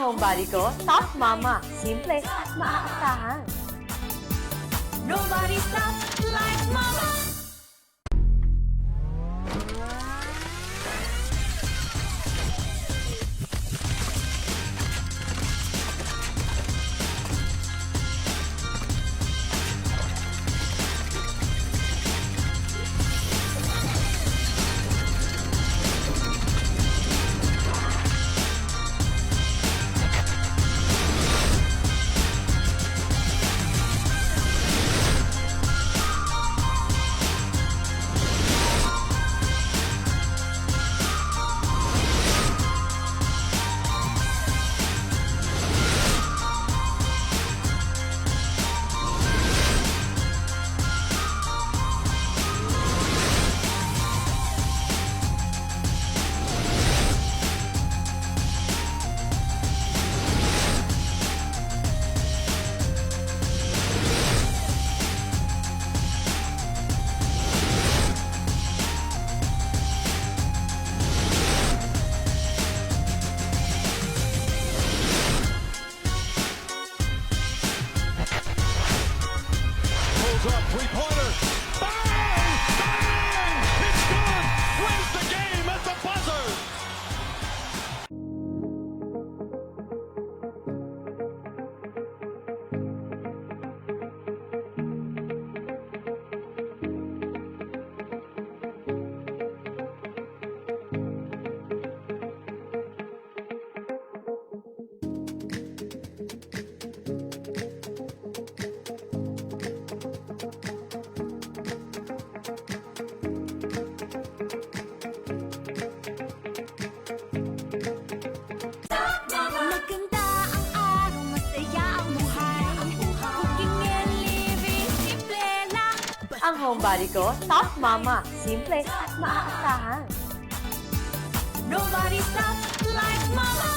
homebody ko, Top Mama. Simple at maaasahan. Nobody's top like mama. Up, three-pointer. Bang! Bang! It's good! Wins the game at the buzzer! Maganda ang araw, masaya ang buhay. Cooking and living, simple lang. Ang homebody ko, Top Mama. Simple at maaasahan. Nobody's top like mama.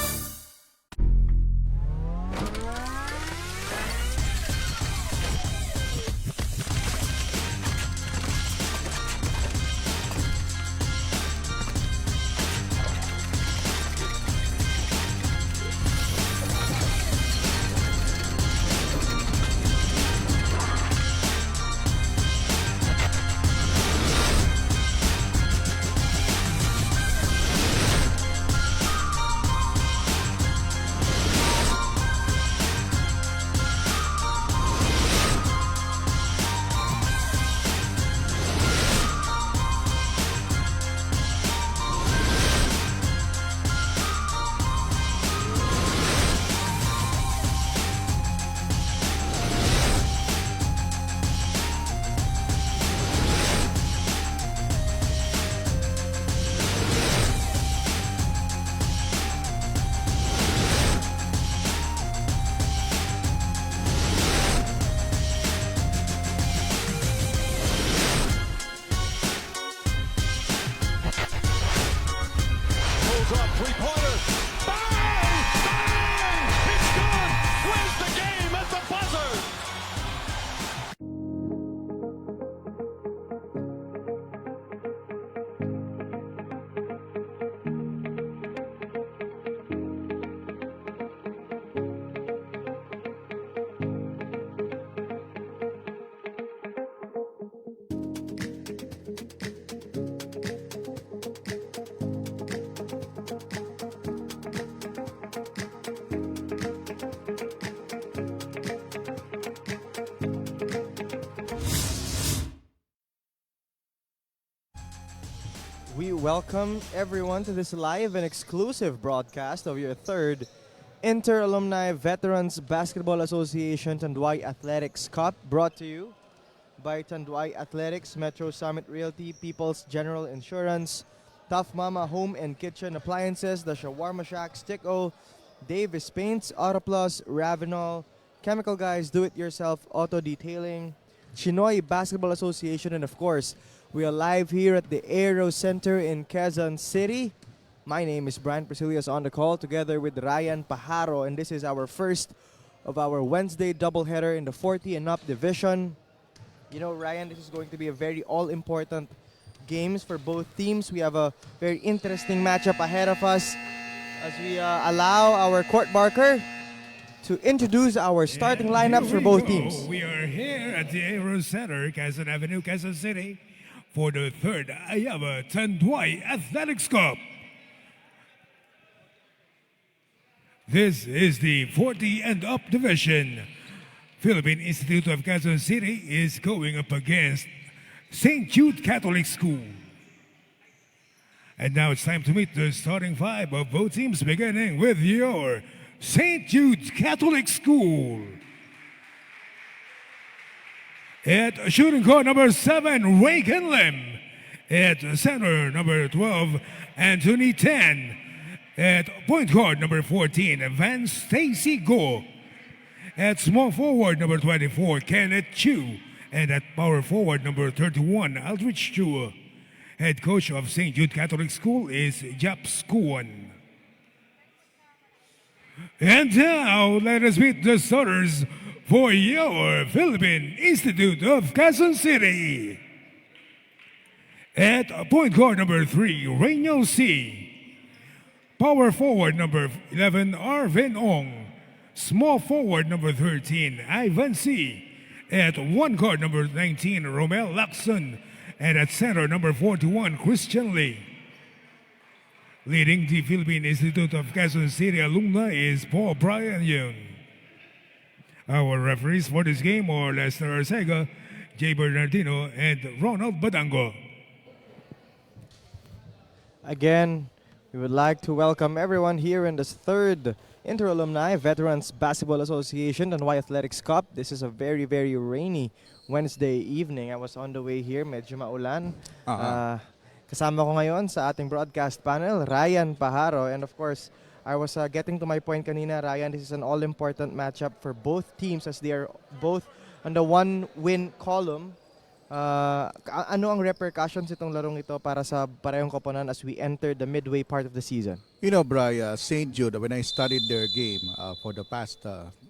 Up, three-pointer. Bang! Bang! It's good! Wins the game at the buzzer! We welcome everyone to this live and exclusive broadcast of your third Inter-Alumni Veterans Basketball Association Tanduay Athletics Cup, brought to you by Tanduay Athletics, Metro Summit Realty, People's General Insurance, Tough Mama Home and Kitchen Appliances, The Shawarma Shack, Stick-O, Davis Paints, Autoplus, Ravenol, Chemical Guys, Do-It-Yourself Auto Detailing, Chinoy Basketball Association, and of course, we are live here at the Aero Center in Quezon City. My name is Brian Priscilius on the call together with Ryan Pajaro, and this is our first of our Wednesday doubleheader in the 40 and up division. You know, Ryan, this is going to be a very all-important games for both teams. We have a very interesting matchup ahead of us. as we allow our court marker to introduce our starting lineups for both teams. We are here at the Aero Center, Quezon Avenue, Quezon City, for the third Ayava Tandwai Athletics Cup. This is the 40 and up division. Philippine Institute of Quezon City is going up against St. Jude Catholic School. And now it's time to meet the starting five of both teams, beginning with your St. Jude Catholic School. At shooting guard number 7, Reagan Lim. At center number 12, Anthony Tan. At point guard number 14, Van Stacy Go. At small forward number 24, Kenneth Chu. And at power forward number 31, Aldrich Chu. Head coach of St. Jude Catholic School is Jap Skuan. And now, let us meet the starters for your Philippine Institute of Quezon City. At point guard number 3, Reynel C. Power forward number 11, Arvin Ong. Small forward number 13, Ivan C. At one guard number 19, Romel Lacson. And at center number 41, Christian Lee. Leading the Philippine Institute of Quezon City alumni is Paul Brian Young. Our referees for this game are Lester Arcega, Jay Bernardino, and Ronald Badango. Again, we would like to welcome everyone here in this third Inter-Alumni Veterans Basketball Association and Y Athletics Cup. This is a very, very rainy Wednesday evening. I was on the way here, medyo maulan. Kasama ko ngayon sa ating broadcast panel, Ryan Pajaro. And of course, I was getting to my point kanina, Ryan, this is an all-important matchup for both teams as they are both on the one-win column. Ano ang repercussions itong larong ito para sa parehong koponan as we enter the midway part of the season? You know, Brian, St. Jude, when I studied their game for the past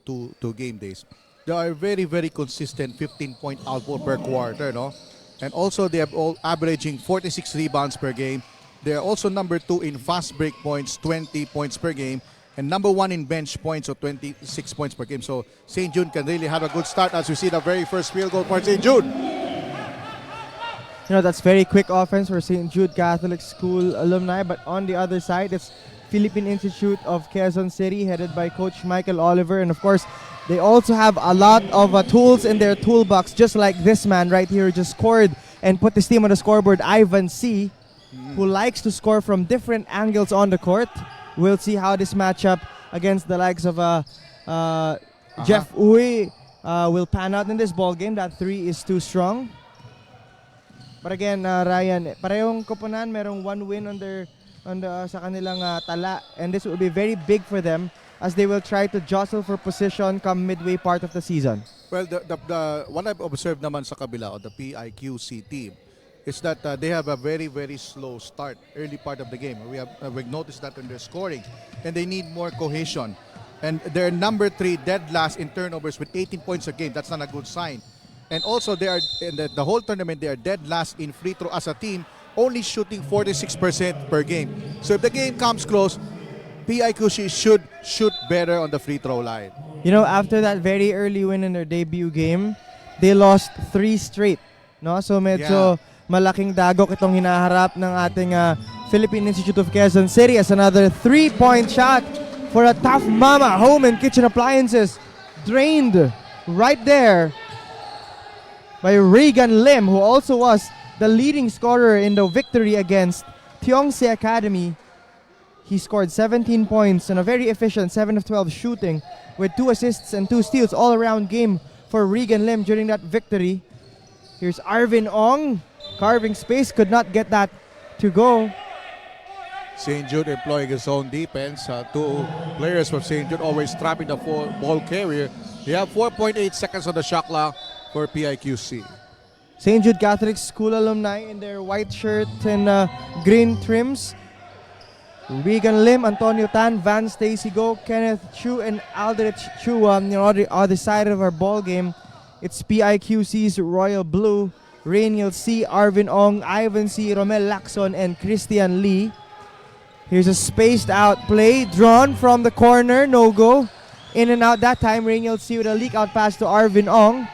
two game days, they are very, very consistent 15-point output per quarter, no? And also, they are all averaging 46 rebounds per game. They are also number 2 in fast break points, 20 points per game, and number 1 in bench points, so 26 points per game. So, St. Jude can really have a good start as we see the very first field goal for St. Jude. You know, that's very quick offense for St. Jude Catholic School alumni. But on the other side, it's Philippine Institute of Quezon City headed by Coach Michael Oliver. And of course, they also have a lot of tools in their toolbox, just like this man right here who just scored and put this team on the scoreboard, Ivan C., who likes to score from different angles on the court. We'll see how this matchup against the likes of Jeff Uy will pan out in this ball game. That 3 is too strong. But again, Ryan, parehong koponan, merong one win sa kanilang tala, and this will be very big for them as they will try to jostle for position come midway part of the season. Well, the what I've observed naman sa kabila of the PIQC team is that they have a very, very slow start early part of the game. We've noticed that in their scoring, and they need more cohesion. And they're number 3 dead last in turnovers with 18 points a game. That's not a good sign. And also, they are in the whole tournament, they are dead last in free throw as a team, only shooting 46% per game. So if the game comes close, PIQC should shoot better on the free throw line. You know, after that very early win in their debut game, they lost 3 straight. No? So medyo malaking dagok itong hinaharap ng ating Philippine Institute of Quezon City as another 3-point shot for a tough mama. Home and kitchen appliances drained right there by Reagan Lim, who also was the leading scorer in the victory against Tiongse Academy. He scored 17 points and a very efficient 7 of 12 shooting with 2 assists and 2 steals, all-around game for Reagan Lim during that victory. Here's Arvin Ong, carving space, could not get that to go. St. Jude employing his own defense. 2 players from St. Jude always trapping the ball carrier. They have 4.8 seconds on the shot clock for PIQC. St. Jude Catholic School alumni in their white shirt and green trims. Regan Lim, Antonio Tan, Van Stacy Go, Kenneth Chu, and Aldrich Chu. On the other side of our ball game, it's PIQC's Royal Blue, Rainiel C, Arvin Ong, Ivan C, Romel Lacson, and Christian Lee. Here's a spaced out play drawn from the corner. No go. In and out that time. Rainiel C with a leak out pass to Arvin Ong.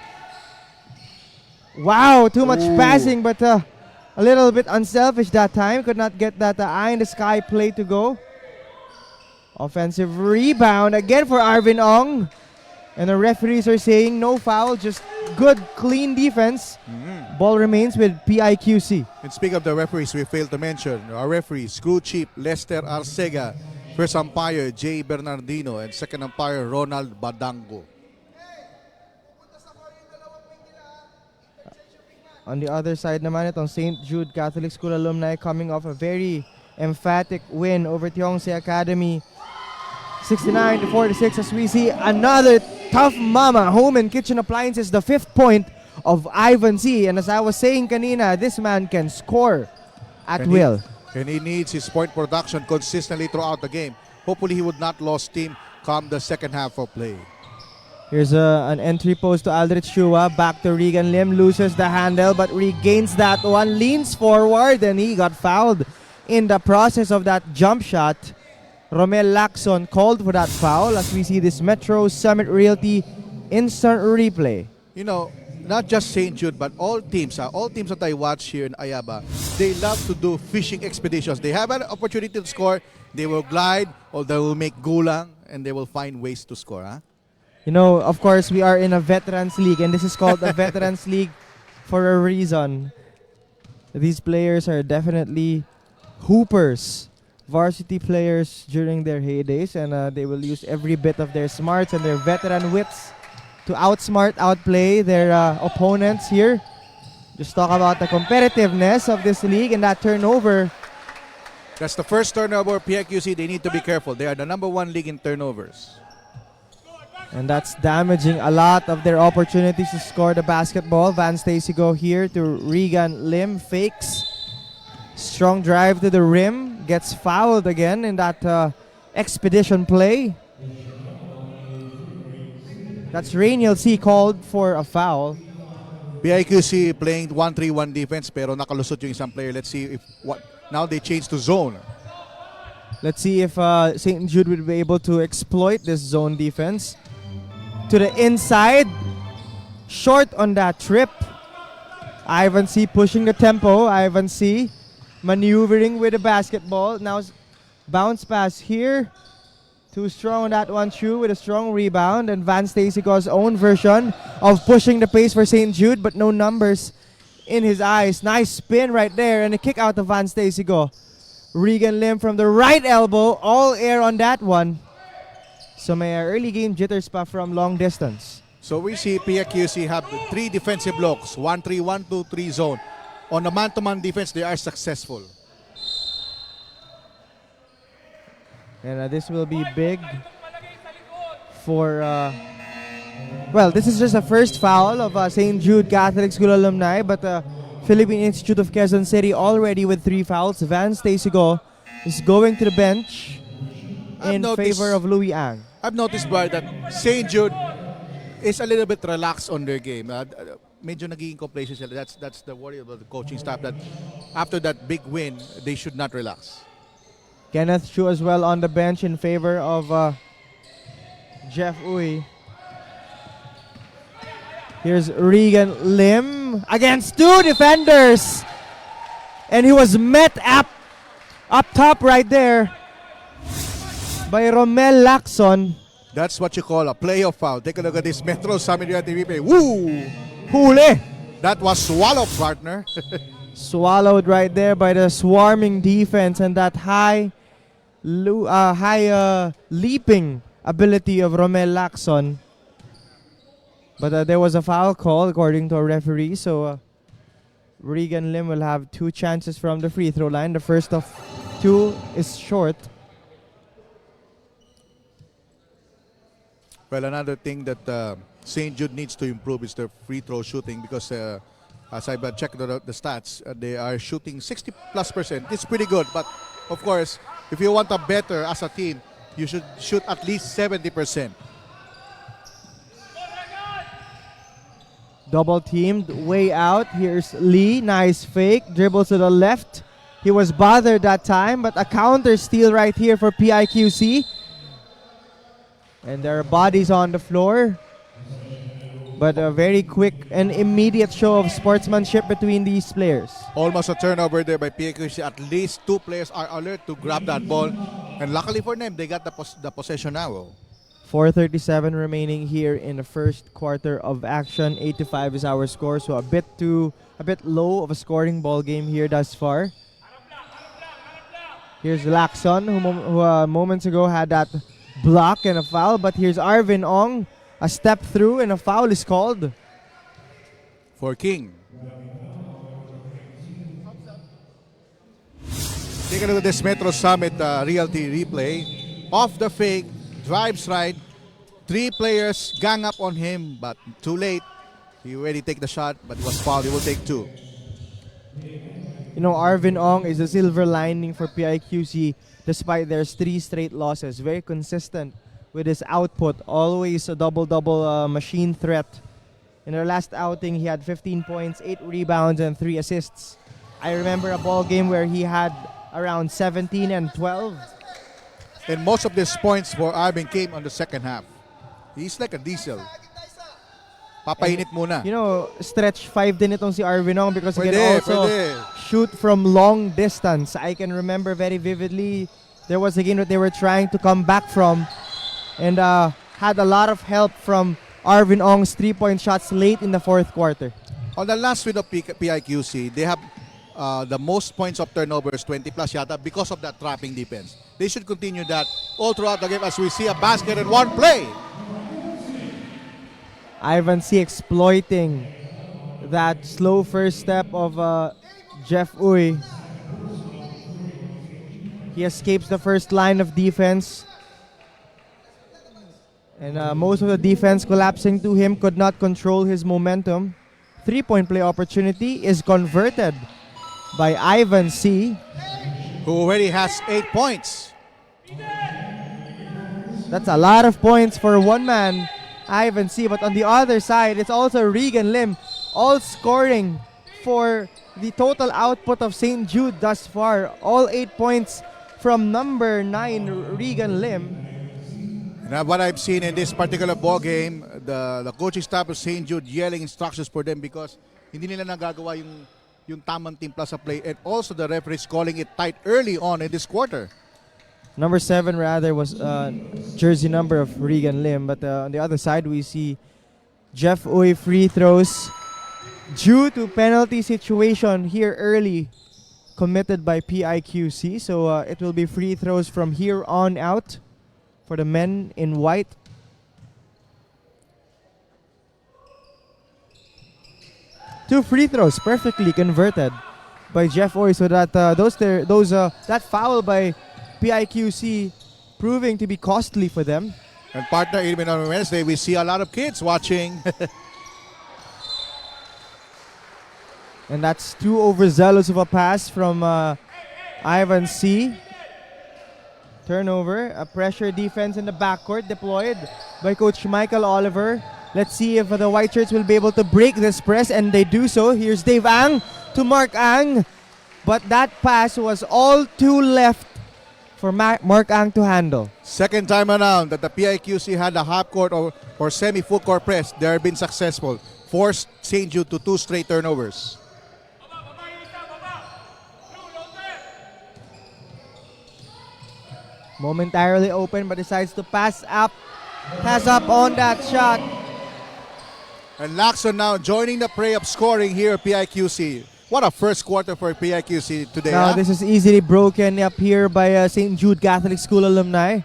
Wow, too much passing, but a little bit unselfish that time. Could not get that eye in the sky play to go. Offensive rebound again for Arvin Ong. And the referees are saying no foul, just good, clean defense. Ball remains with PIQC. And speaking of the referees, we failed to mention our referees, Screw Chief Lester Arcega, first umpire Jay Bernardino, and second umpire Ronald Badango. On the other side naman, itong St. Jude Catholic School alumni coming off a very emphatic win over Tiongse Academy. 69-46 as we see another tough mama home and kitchen appliances, the 5th point of Ivan C. And as I was saying kanina, this man can score at will. And he needs his point production consistently throughout the game. Hopefully he would not lose steam come the second half of play. Here's an entry post to Aldrich Chua. Back to Regan Lim. Loses the handle but regains that one. Leans forward and he got fouled in the process of that jump shot. Romel Lacson called for that foul as we see this Metro Summit Realty instant replay. You know, not just St. Jude, but all teams that I watch here in Ayaba, they love to do fishing expeditions. They have an opportunity to score, they will glide or they will make gulang and they will find ways to score. Huh? You know, of course, we are in a Veterans League and this is called a Veterans League for a reason. These players are definitely hoopers. Varsity players during their heydays, and they will use every bit of their smarts and their veteran wits to outsmart, outplay their opponents here. Just talk about the competitiveness of this league and that turnover. That's the first turnover. PIQC, they need to be careful. They are the #1 league in turnovers. And that's damaging a lot of their opportunities to score the basketball. Van Stacy go here to Regan Lim, fakes. Strong drive to the rim, gets fouled again in that expedition play. That's Rainiel C called for a foul. PIQC playing 1-3-1 defense pero nakalusot yung isang player. Let's see if now they change to zone. Let's see if St. Jude will be able to exploit this zone defense. To the inside, short on that trip. Ivan C pushing the tempo. Ivan C maneuvering with the basketball. Now bounce pass here. Too strong on that one, Chu with a strong rebound. And Van Stacy's own version of pushing the pace for St. Jude, but no numbers in his eyes. Nice spin right there and a kick out of Van Stacy. Regan Lim from the right elbow. All air on that one. So may early game jitters pa from long distance. So we see PIQC have 3 defensive blocks. 1-3, 1-2-3 zone. On the man-to-man defense, they are successful. And this will be big for... well, this is just a first foul of St. Jude Catholic School alumni, but Philippine Institute of Quezon City already with 3 fouls. Van Stacy is going to the bench in favor of Louis Ang. I've noticed, Brad, that St. Jude is a little bit relaxed on their game. Medyo nagiging complacency sila. That's the worry about the coaching staff, that after that big win, they should not relax. Kenneth Chu as well on the bench in favor of Jeff Uy. Here's Regan Lim against 2 defenders. And he was met up top right there by Romel Lacson. That's what you call a playoff foul. Take a look at this Metro Summit Realty replay. Woo! Huli! That was swallowed, partner. Swallowed right there by the swarming defense and that high leaping ability of Romel Lacson. But there was a foul call according to a referee. So Regan Lim will have 2 chances from the free throw line. The first of 2 is short. Well, another thing that St. Jude needs to improve is their free throw shooting, because as I've checked the stats, they are shooting 60+%. It's pretty good, but of course, if you want a better as a team, you should shoot at least 70%. Double teamed way out. Here's Lee. Nice fake. Dribbles to the left. He was bothered that time, but a counter steal right here for PIQC. And there are bodies on the floor. But a very quick and immediate show of sportsmanship between these players. Almost a turnover there by PIQC. At least 2 players are alert to grab that ball. And luckily for them, they got the possession now. 4:37 remaining here in the first quarter of action. 8-5 is our score, so a bit low of a scoring ball game here thus far. Here's Lacson, who moments ago had that block and a foul, but here's Arvin Ong. A step through and a foul is called. For King. Take a look at this Metro Summit Realty replay. Off the fake, drives right. 3 players gang up on him, but too late. He already take the shot, but it was fouled. He will take 2. You know, Arvin Ong is a silver lining for PIQC despite their 3 straight losses. Very consistent with his output. Always a double-double machine threat. In their last outing, he had 15 points, 8 rebounds, and 3 assists. I remember a ball game where he had around 17 and 12. And most of these points for Arvin came on the second half. He's like a diesel. Papainit muna. You know, stretch 5 din itong si Arvin Ong because he can Pwede, also pwede. shoot from long distance. I can remember very vividly there was a game that they were trying to come back from and had a lot of help from Arvin Ong's 3-point shots late in the fourth quarter. On the last win of PIQC, they have the most points of turnovers, 20 plus yata, because of that trapping defense. They should continue that all throughout the game as we see a basket in one play. Ivan C exploiting that slow first step of Jeff Uy. He escapes the first line of defense. And most of the defense collapsing to him, could not control his momentum. 3-point play opportunity is converted by Ivan C. Who already has 8 points. That's a lot of points for one man, Ivan C. But on the other side, it's also Regan Lim, all scoring for the total output of St. Jude thus far. All 8 points from number 9, Regan Lim. And what I've seen in this particular ball game, the coaching staff of St. Jude yelling instructions for them because hindi nila nagagawa yung tamang timpla sa play, and also the referees calling it tight early on in this quarter. Number 7 rather was jersey number of Regan Lim, but on the other side we see Jeff Uy free throws due to penalty situation here early committed by PIQC, so it will be free throws from here on out for the men in white. Two free throws perfectly converted by Jeff Uy, so that that foul by PIQC proving to be costly for them. And partner, even on Wednesday, we see a lot of kids watching. And that's too overzealous of a pass from Ivan C. Turnover, a pressure defense in the backcourt deployed by Coach Michael Oliver. Let's see if the White Shirts will be able to break this press, and they do so. Here's Dave Ang to Mark Ang. But that pass was all too left for Mark Ang to handle. Second time around that the PIQC had a half court or semi-full court press, they have been successful. Forced St. Jude to 2 straight turnovers. Momentarily open but decides to pass up on that shot. And Lacson now joining the fray of scoring here at PIQC. What a first quarter for PIQC today. Now huh? this is easily broken up here by St. Jude Catholic School alumni.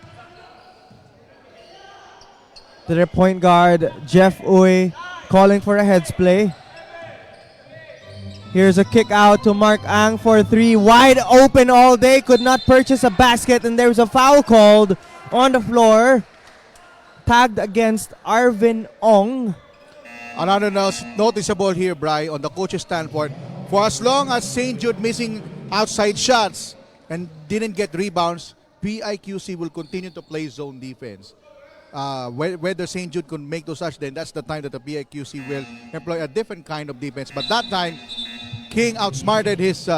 To their point guard, Jeff Uy, calling for a heads play. Here's a kick out to Mark Ang for 3. Wide open all day. Could not purchase a basket. And there's a foul called on the floor. Tagged against Arvin Ong. Another noticeable here, Bri, on the coach's standpoint. For as long as St. Jude missing outside shots and didn't get rebounds, PIQC will continue to play zone defense. Whether St. Jude could make those shots, then that's the time that the PIQC will employ a different kind of defense. But that time, King outsmarted his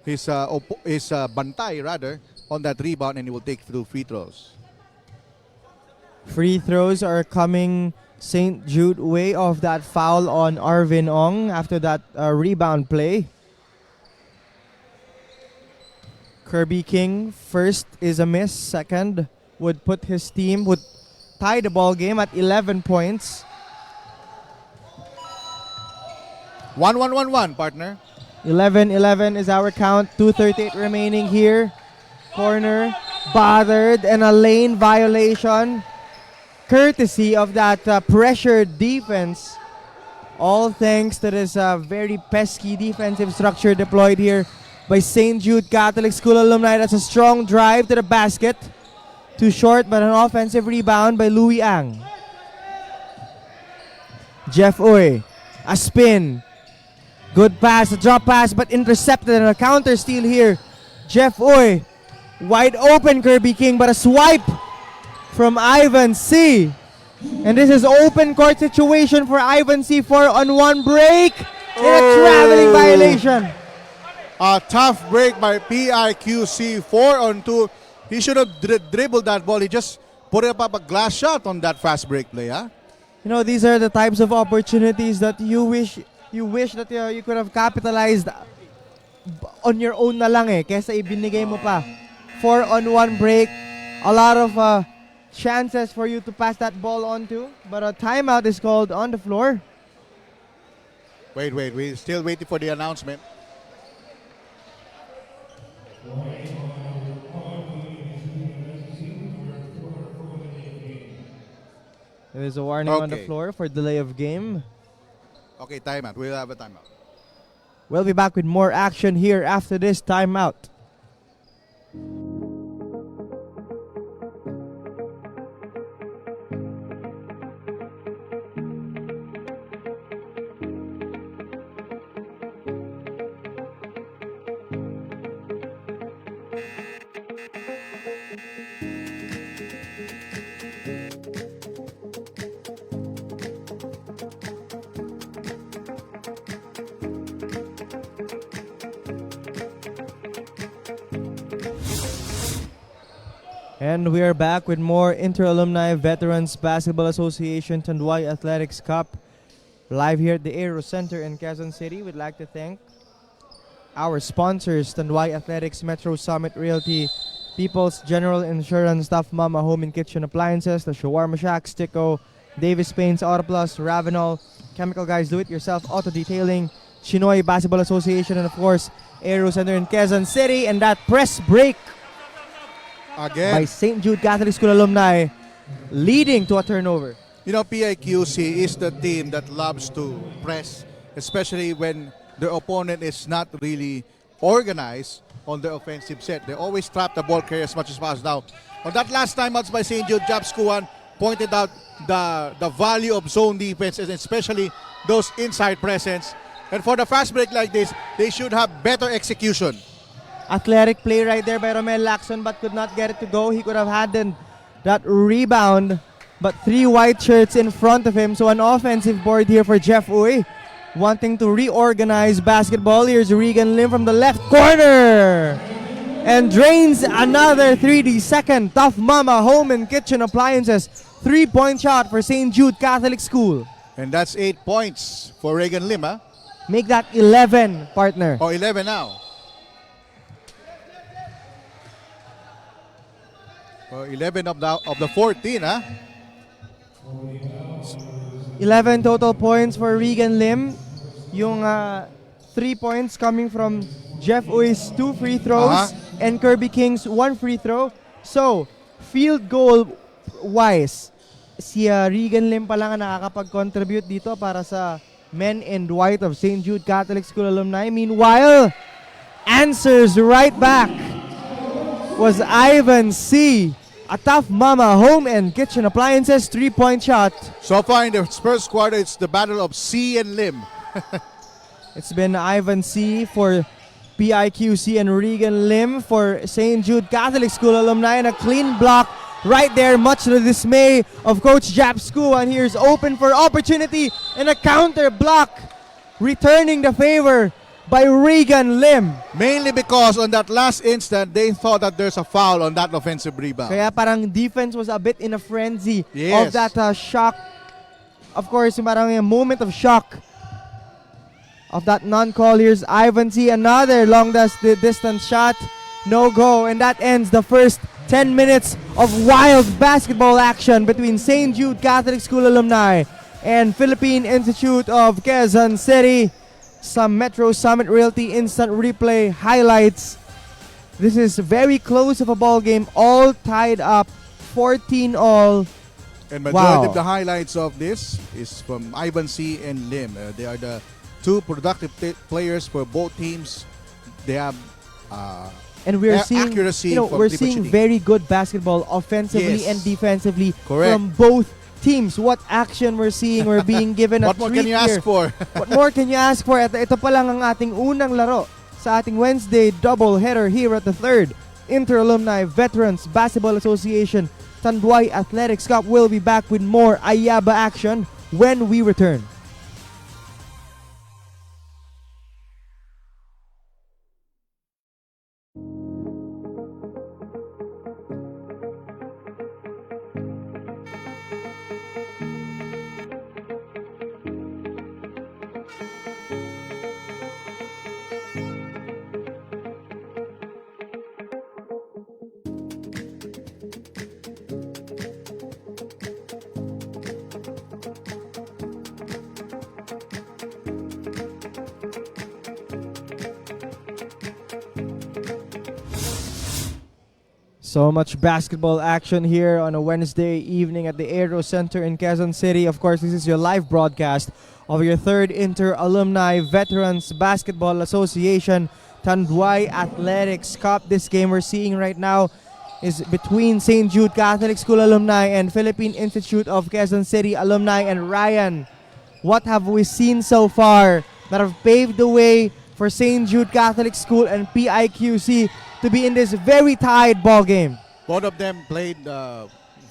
his bantay rather on that rebound, and he will take 2 free throws. Free throws are coming St. Jude way off that foul on Arvin Ong after that rebound play. Kirby King, first is a miss. Second would put his team, would tie the ball game at 11 points. 1-1-1-1, partner. 11-11 is our count. 2:38 remaining here. Corner, bothered, and a lane violation. Courtesy of that pressured defense. All thanks to this very pesky defensive structure deployed here by St. Jude Catholic School alumni. That's a strong drive to the basket. Too short, but an offensive rebound by Louis Ang. Jeff Uy, a spin. Good pass, a drop pass, but intercepted, and a counter steal here. Jeff Uy, wide open Kirby King, but a swipe from Ivan C. And this is open court situation for Ivan C. 4-on-1 break. And a traveling violation. A tough break by PIQC, 4-on-2. He should have dribbled that ball. He just put up a glass shot on that fast break play. Huh? You know, these are the types of opportunities that you wish that you could have capitalized on your own na lang kesa ibinigay mo pa. 4-on-1 break. A lot of chances for you to pass that ball on to. But a timeout is called on the floor. Wait. We're still waiting for the announcement. There is a warning on the floor for delay of game. Okay, timeout. We'll have a timeout. We'll be back with more action here after this timeout. And we are back with more Inter-Alumni Veterans Basketball Association Tanduay Athletics Cup live here at the Aero Center in Quezon City. We'd like to thank our sponsors, Tanduay Athletics, Metro Summit Realty, People's General Insurance, Tough Mama Home and Kitchen Appliances, the Shawarma Shack, Sticko, Davis Paints, Auto Plus, Ravenol, Chemical Guys Do-It-Yourself, Auto Detailing, Chinoy Basketball Association, and of course, Aero Center in Quezon City. And that press break again by St. Jude Catholic School alumni, leading to a turnover. You know, PIQC is the team that loves to press, especially when the opponent is not really organized on the offensive set. They always trap the ball carrier as much as possible. Now, on that last timeouts by St. Jude, Jabs Kuan pointed out the value of zone defense, and especially those inside presence. And for the fast break like this, they should have better execution. Athletic play right there by Romel Lacson, but could not get it to go. He could have had that rebound, but 3 white shirts in front of him. So an offensive board here for Jeff Uy, wanting to reorganize basketball. Here's Regan Lim from the left corner and drains another 3D second. Tough Mama Home and Kitchen Appliances 3-point shot for St. Jude Catholic School. And that's 8 points for Regan Lim. Huh? Make that 11, partner. Oh, 11 now. 11 of the 14, huh? 11 total points for Regan Lim. Yung 3 points coming from Jeff Uy's 2 free throws and Kirby King's 1 free throw. So, field goal wise, si Regan Lim pa lang ang nakakapag-contribute dito para sa men in white of St. Jude Catholic School alumni. Meanwhile, answers right back was Ivan C. A Tough Mama Home and Kitchen Appliances 3-point shot. So far in the first quarter, it's the battle of C and Lim. It's been Ivan C. for PIQC and Regan Lim for St. Jude Catholic School alumni, and a clean block right there, much to the dismay of Coach Japsku. And here's open for opportunity and a counter block, returning the favor by Regan Lim. Mainly because on that last instant, they thought that there's a foul on that offensive rebound. Kaya parang defense was a bit in a frenzy Yes. of that shock. Of course, parang a moment of shock of that non-Colliers. Ivan C, another long distance shot. No go, and that ends the first 10 minutes of wild basketball action between St. Jude Catholic School alumni and Philippine Institute of Quezon City. Some Metro Summit Realty instant replay highlights. This is very close of a ball game, all tied up, 14 all. And majority Wow. of the highlights of this is from Ivan C. and Lim. They are the two productive players for both teams. They have And we're seeing, accuracy from we're triple seeing shooting. very good basketball offensively Yes. and defensively Correct. from both teams. What action we're seeing, we're being given a What more treat can you here. ask for? What more can you ask for? Ito pa lang ang ating unang laro sa ating Wednesday double header here at the 3rd Inter-Alumni Veterans Basketball Association Tanduay Athletics Cup. We'll be back with more Ayaba action when we return. So much basketball action here on a Wednesday evening at the Aero Center in Quezon City. Of course, this is your live broadcast of your 3rd Inter-Alumni Veterans Basketball Association Tanduay Athletics Cup. This game we're seeing right now is between St. Jude Catholic School alumni and Philippine Institute of Quezon City alumni. And Ryan, what have we seen so far that have paved the way for St. Jude Catholic School and PIQC to be in this very tied ball game? Both of them played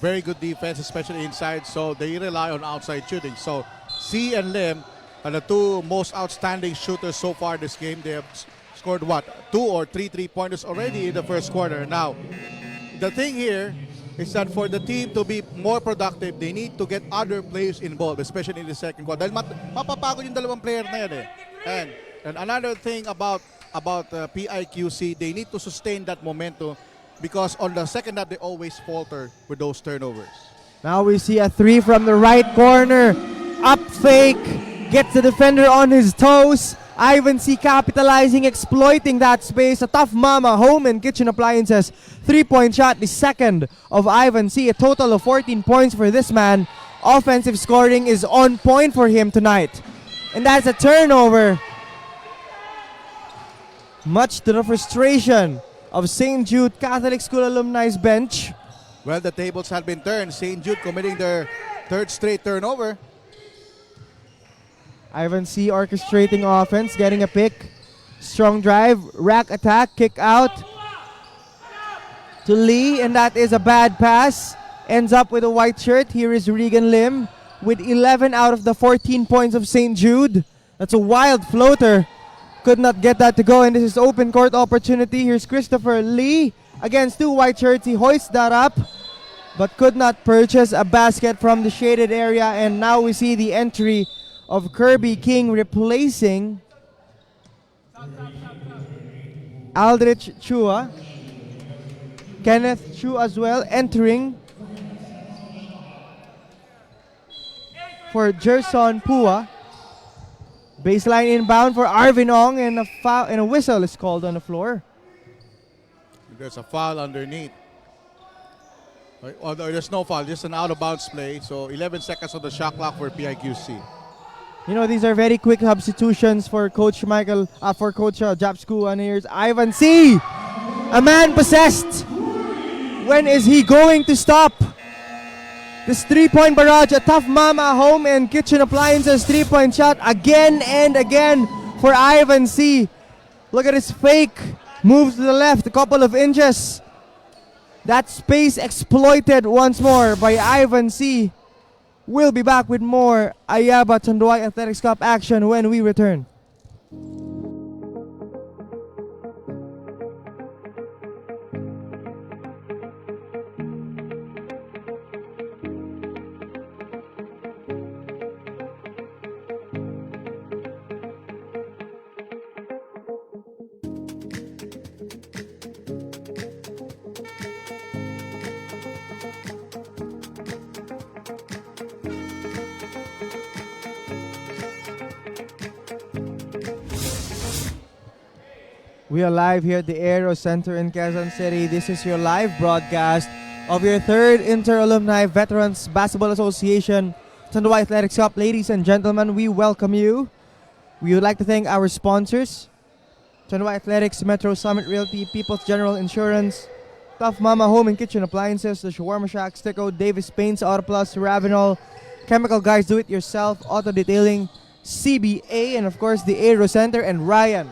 very good defense, especially inside, so they rely on outside shooting. So C and Lim are the two most outstanding shooters so far this game. They have scored what, 2 or 3 3-pointers already in the first quarter. Now, the thing here is that for the team to be more productive, they need to get other players involved, especially in the second quarter. Dahil mapapagod yung dalawang player na yan eh. And another thing about PIQC, they need to sustain that momentum because on the second half, they always falter with those turnovers. Now we see a 3 from the right corner. Up fake. Gets the defender on his toes. Ivan C capitalizing, exploiting that space. A tough mama, home and kitchen appliances. 3-point shot, the second of Ivan C. A total of 14 points for this man. Offensive scoring is on point for him tonight. And that's a turnover. Much to the frustration of St. Jude Catholic School alumni's bench. Well, the tables have been turned. St. Jude committing their 3rd straight turnover. Ivan C orchestrating offense, getting a pick. Strong drive, rack attack, kick out to Lee, and that is a bad pass. Ends up with a white shirt. Here is Regan Lim with 11 out of the 14 points of St. Jude. That's a wild floater. Could not get that to go, and this is open court opportunity. Here's Christopher Lee against 2 white shirts. He hoists that up, but could not purchase a basket from the shaded area. And now we see the entry of Kirby King replacing Aldrich Chua. Kenneth Chu as well entering for Gerson Pua. Baseline inbound for Arvin Ong, and a foul and a whistle is called on the floor. There's a foul underneath. Or there's no foul, just an out-of-bounds play. So 11 seconds on the shot clock for PIQC. You know, these are very quick substitutions for Coach Michael, for Coach Japsku. And here's Ivan C. A man possessed. When is he going to stop? This 3-point barrage, a tough mama, home and kitchen appliances 3-point shot again and again for Ivan C. Look at his fake. Moves to the left a couple of inches. That space exploited once more by Ivan C. We'll be back with more Ayaba Tanduay Athletics Cup action when we return. We are live here at the Aero Center in Quezon City. This is your live broadcast of your third Inter-Alumni Veterans Basketball Association Tanduay Athletics Cup. Ladies and gentlemen, we welcome you. We would like to thank our sponsors, Tanduay Athletics, Metro Summit Realty, People's General Insurance, Tough Mama Home and Kitchen Appliances, The Shawarma Shack, Sticko, Davis Paints, Auto Plus, Ravenol, Chemical Guys Do It Yourself, Auto Detailing, CBA, and of course the Aero Center. And Ryan,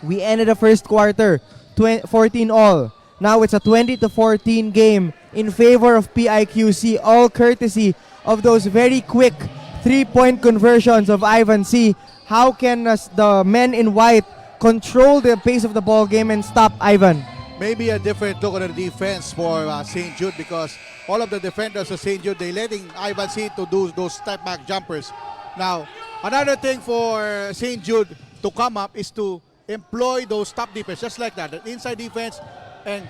we ended the first quarter 14 all. Now it's a 20-14 game in favor of PIQC, all courtesy of those very quick 3-point conversions of Ivan C. How can the men in white control the pace of the ball game and stop Ivan? Maybe a different look on the defense for St. Jude, because all of the defenders of St. Jude, they letting Ivan C to do those step back jumpers. Now, another thing for St. Jude to come up is to employ those top defense, just like that, the inside defense. And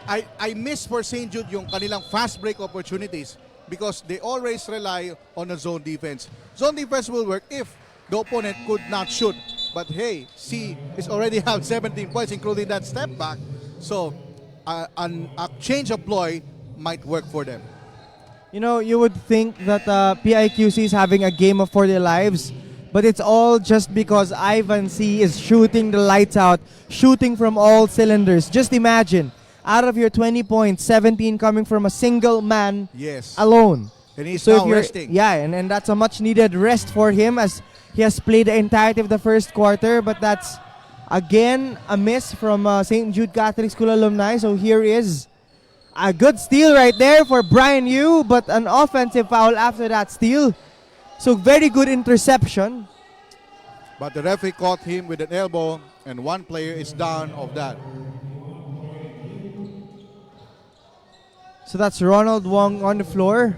I miss for St. Jude yung kanilang fast break opportunities, because they always rely on the zone defense. Zone defense will work if the opponent could not shoot. But hey, C is already have 17 points, including that step back. So a change of ploy might work for them. You know, you would think that PIQC is having a game for their lives, but it's all just because Ivan C is shooting the lights out, shooting from all cylinders. Just imagine, out of your 20 points, 17 coming from a single man Yes. alone. And he's So now if you're- resting. Yeah, and that's a much needed rest for him, as he has played the entirety of the first quarter. But that's, again, a miss from St. Jude Catholic School alumni. So here is a good steal right there for Brian Yu, but an offensive foul after that steal. So very good interception. But the referee caught him with an elbow, and one player is down of that. So that's Ronald Wong on the floor.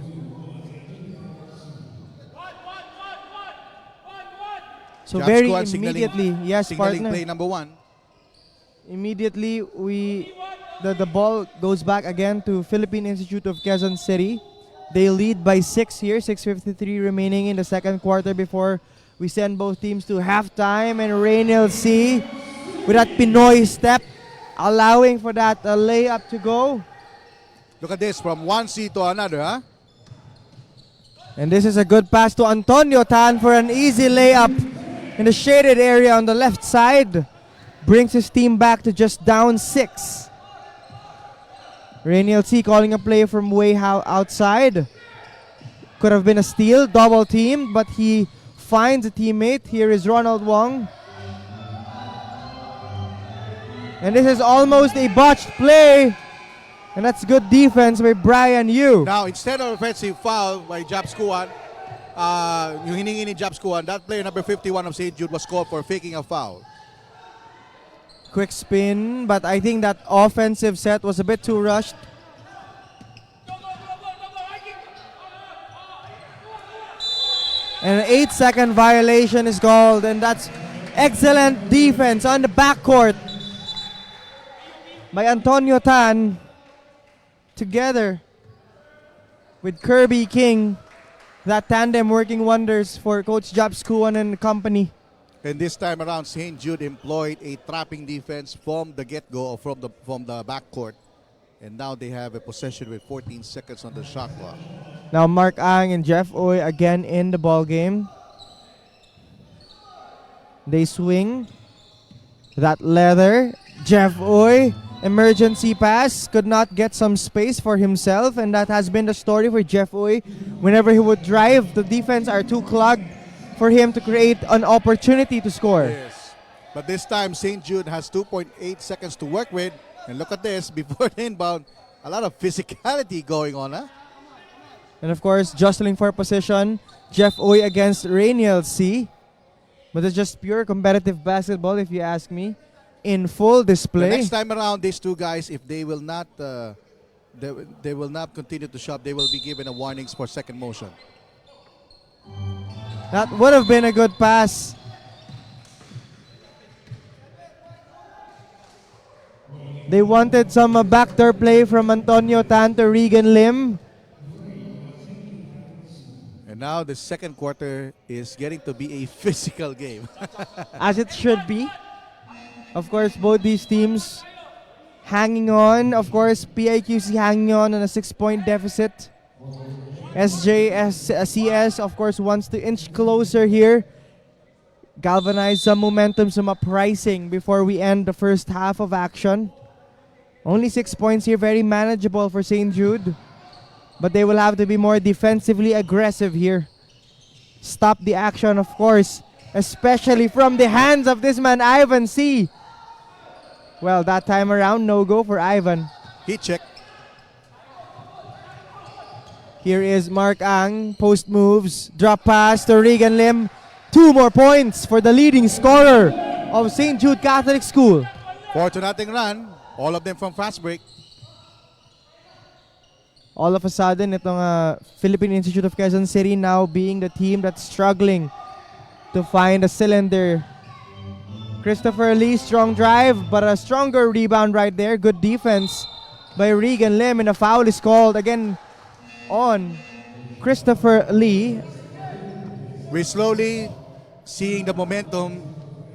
So Job very squad signaling- immediately, yes, Signaling partner. play number 1. Immediately, the ball goes back again to Philippine Institute of Quezon City. They lead by 6 here, 6:53 remaining in the second quarter before we send both teams to halftime. And Raynel C with that Pinoy step, allowing for that layup to go. Look at this, from one C to another, huh? And this is a good pass to Antonio Tan for an easy layup in the shaded area on the left side. Brings his team back to just down 6. Raynel C calling a play from way outside. Could have been a steal, double teamed, but he finds a teammate. Here is Ronald Wong. And this is almost a botched play. And that's good defense by Brian Yu. Now, instead of offensive foul by Job Squad, yung hiningi ni Job Squad, that player number 51 of St. Jude was called for faking a foul. Quick spin, but I think that offensive set was a bit too rushed. And an 8-second violation is called, and that's excellent defense on the backcourt by Antonio Tan together with Kirby King. That tandem working wonders for Coach Job Skuan and company. And this time around, St. Jude employed a trapping defense from the get-go, or from the backcourt. And now they have a possession with 14 seconds on the shot clock. Now Mark Ang and Jeff Oy again in the ball game. They swing. That leather. Jeff Oy, emergency pass, could not get some space for himself, and that has been the story for Jeff Oy. Whenever he would drive, the defense are too clogged for him to create an opportunity to score. Yes. But this time, St. Jude has 2.8 seconds to work with. And look at this, before the inbound, a lot of physicality going on, huh? And of course, jostling for position, Jeff Oy against Raynel C. But it's just pure competitive basketball, if you ask me, in full The display. next time around, these two guys, if they will not, they will not continue to shove, they will be given a warnings for second motion. That would have been a good pass. They wanted some backdoor play from Antonio Tan to Regan Lim. And now the second quarter is getting to be a physical game. As it should be. Of course, both these teams hanging on. Of course, PIQC hanging on a 6-point deficit. SJSCS, of course, wants to inch closer here. Galvanize some momentum, some uprising before we end the first half of action. Only 6 points here, very manageable for St. Jude. But they will have to be more defensively aggressive here. Stop the action, of course, especially from the hands of this man, Ivan C. Well, that time around, no go for Ivan. Heat check. Here is Mark Ang, post moves, drop pass to Regan Lim. 2 more points for the leading scorer of St. Jude Catholic School. 4-0 run. All of them from fast break. All of a sudden, itong Philippine Institute of Quezon City now being the team that's struggling to find a cylinder. Christopher Lee, strong drive, but a stronger rebound right there. Good defense by Regan Lim, and a foul is called again on Christopher Lee. We're slowly seeing the momentum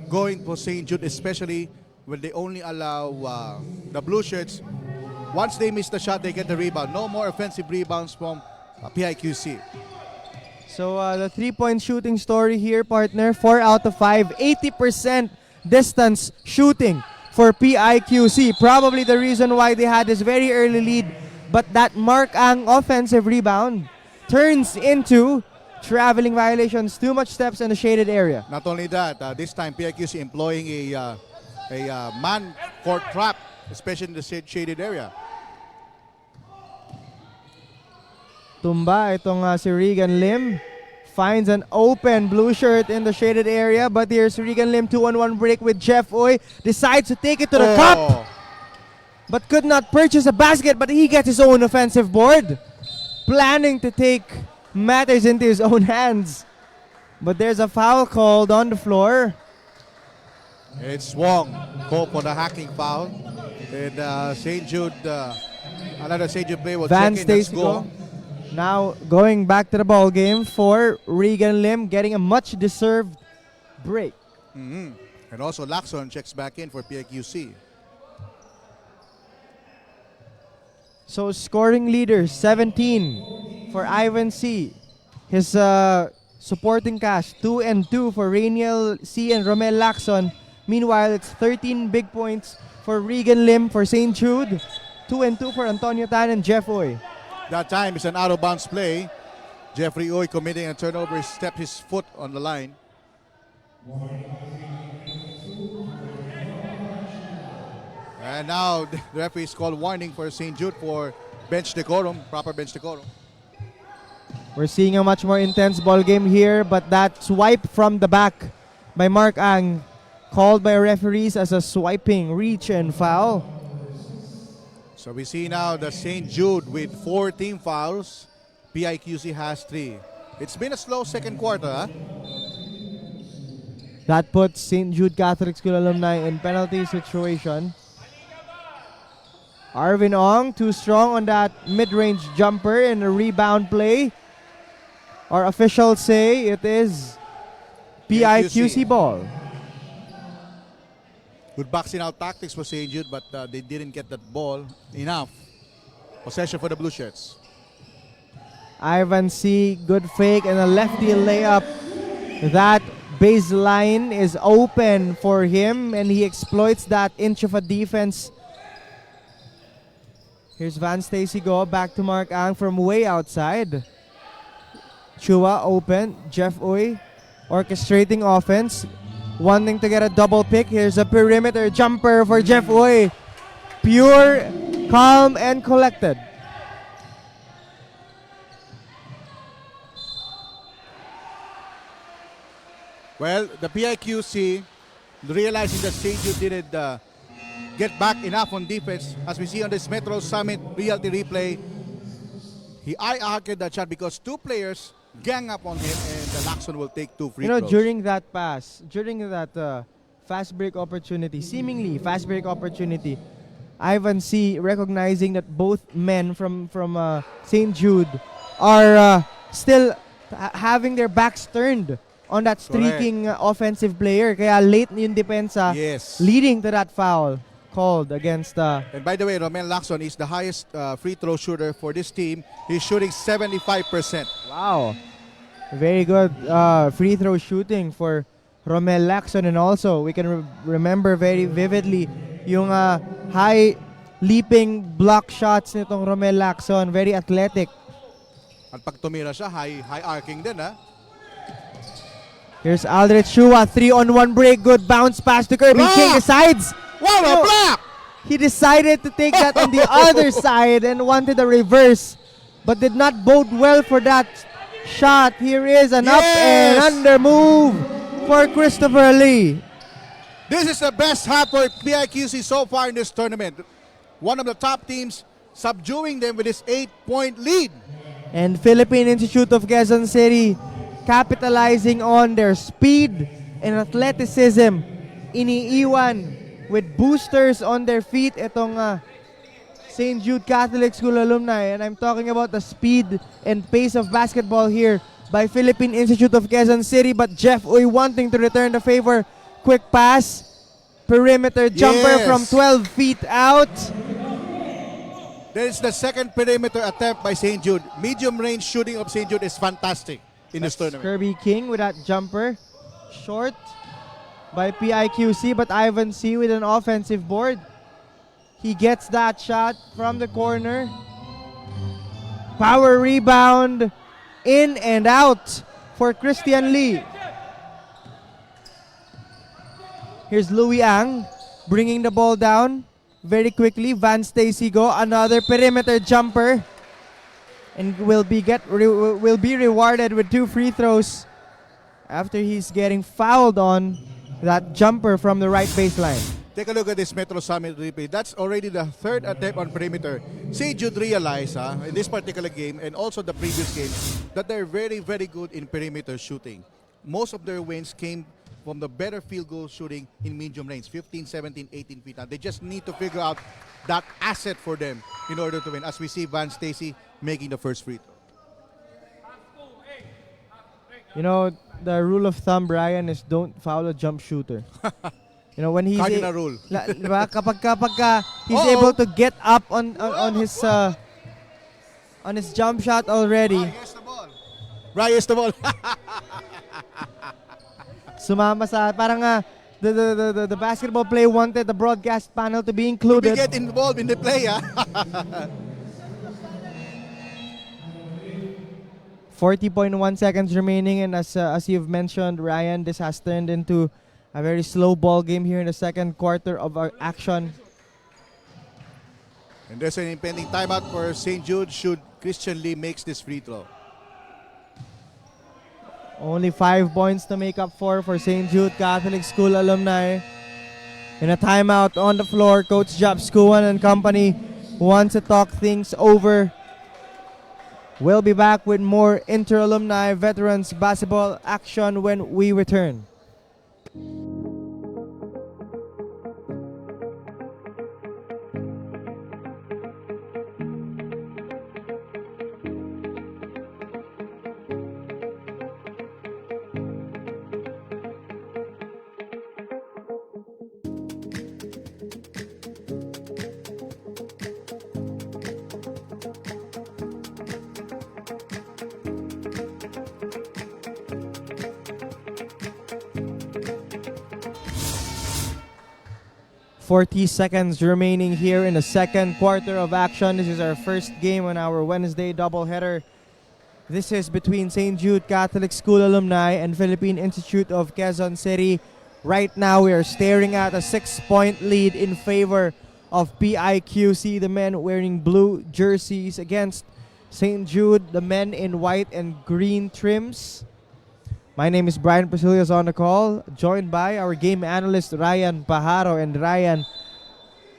going for St. Jude, especially when they only allow the Blue Shirts. Once they miss the shot, they get the rebound. No more offensive rebounds from PIQC. So the 3-point shooting story here, partner. 4 out of 5, 80% distance shooting for PIQC. Probably the reason why they had this very early lead. But that Mark Ang offensive rebound turns into traveling violations. Too much steps in the shaded area. Not only that, this time PIQC employing a man court trap, especially in the shaded area. Tumba itong si Regan Lim. Finds an open blue shirt in the shaded area. But here's Regan Lim, 2-on-1 break with Jeff Oy. Decides to take it to the cup. But could not purchase a basket. But he gets his own offensive board. Planning to take matters into his own hands. But there's a foul called on the floor. It's Wong. Go for the hacking foul. And St. Jude, another St. Jude player will Van check in. Let's Stacy go. Now going back to the ball game for Regan Lim, getting a much deserved break. And also Lacson checks back in for PIQC. So scoring leader, 17 for Ivan C. His supporting cast, 2 and 2 for Rainiel C. and Romel Lacson. Meanwhile, it's 13 big points for Regan Lim for St. Jude. 2 and 2 for Antonio Tan and Jeff Oy. That time is an out-of-bounds play. Jeffrey Oy committing a turnover, stepped his foot on the line. And now the referee is called warning for St. Jude for bench decorum, proper bench decorum. We're seeing a much more intense ball game here, but that swipe from the back by Mark Ang called by referees as a swiping reach and foul. So we see now the St. Jude with 4 team fouls. PIQC has 3. It's been a slow second quarter, huh? That puts St. Jude Catholic School alumni in penalty situation. Arvin Ong, too strong on that mid-range jumper and a rebound play. Our officials say it is PIQC ball. Good boxing out tactics for St. Jude, but they didn't get that ball enough. Possession for the Blue Shirts. Ivan C, good fake and a lefty layup. That baseline is open for him and he exploits that inch of a defense. Here's Van Stacy go back to Mark Ang from way outside. Chua open. Jeff Uy orchestrating offense. Wanting to get a double pick. Here's a perimeter jumper for Jeff Uy. Pure, calm, and collected. Well, the PIQC realizing that St. Jude didn't get back enough on defense. As we see on this Metro Summit reality replay, he eye-arced that shot because 2 players gang up on him and the Lacson will take 2 free throws. During that pass, during that fast break opportunity, seemingly fast break opportunity, Ivan C recognizing that both men from St. Jude are still having their backs turned on that streaking offensive player. Kaya late yung depensa Yes. leading to that foul called against And by the way, Romel Lacson is the highest free throw shooter for this team. He's shooting 75%. wow. Very good free throw shooting for Romel Lacson, and also we can remember very vividly yung high leaping block shots nitong Romel Lacson. Very athletic. At pag tumira siya, high arcing din ha. Here's Aldrich Chua, 3-on-1 break, good bounce pass to Kirby Block! King decides. Wow, a Oh, block! He decided to take that on the other side and wanted a reverse, but did not bode well for that shot. Here is an up and Yes! under move for Christopher Lee. This is the best half for PIQC so far in this tournament. One of the top teams, subduing them with this 8-point lead. And Philippine Institute of Quezon City capitalizing on their speed and athleticism. Iniiwan with boosters on their feet itong St. Jude Catholic School alumni. And I'm talking about the speed and pace of basketball here by Philippine Institute of Quezon City. But Jeff Uy wanting to return the favor. Quick pass. Perimeter jumper Yes. from 12 feet out. There is the second perimeter attempt by St. Jude. Medium range shooting of St. Jude is fantastic in this tournament. Kirby King with that jumper. Short by PIQC, but Ivan C with an offensive board. He gets that shot from the corner. Power rebound. In and out for Christian Lee. Here's Louis Ang bringing the ball down very quickly. Van Stacy go, another perimeter jumper, and will be rewarded with 2 free throws after he's getting fouled on that jumper from the right baseline. Take a look at this Metro Summit replay. That's already the third attempt on perimeter. St. Jude realized in this particular game and also the previous game that they're very, very good in perimeter shooting. Most of their wins came from the better field goal shooting in medium range, 15, 17, 18 feet. Now, they just need to figure out that asset for them in order to win. As we see Van Stacy making the first free throw. You know, the rule of thumb, Brian, is don't foul a jump shooter. You know, when he's Cardinal rule. diba, kapag he's Uh-oh. able to get up on his jump shot already, Here's the ball. Right, here's the ball. sumama sa parang the basketball play wanted the broadcast panel to be We included. get involved in the play, 40.1 seconds remaining, and as you've mentioned, Ryan, this has turned into a very slow ball game here in the second quarter of our action. And there's an impending timeout for St. Jude should Christian Lee makes this free throw. Only 5 points to make up for St. Jude Catholic School alumni. In a timeout on the floor, Coach Jap Skuan and company wants to talk things over. We'll be back with more inter-alumni veterans basketball action when we return. Seconds remaining here in the second quarter of action. This is our first game on our Wednesday doubleheader. This is between St. Jude Catholic School alumni and Philippine Institute of Quezon City. Right now, we are staring at a 6-point lead in favor of PIQC, the men wearing blue jerseys, against St. Jude, the men in white and green trims. My name is Brian Pasilios on the call, joined by our game analyst Ryan Pajaro. And Ryan,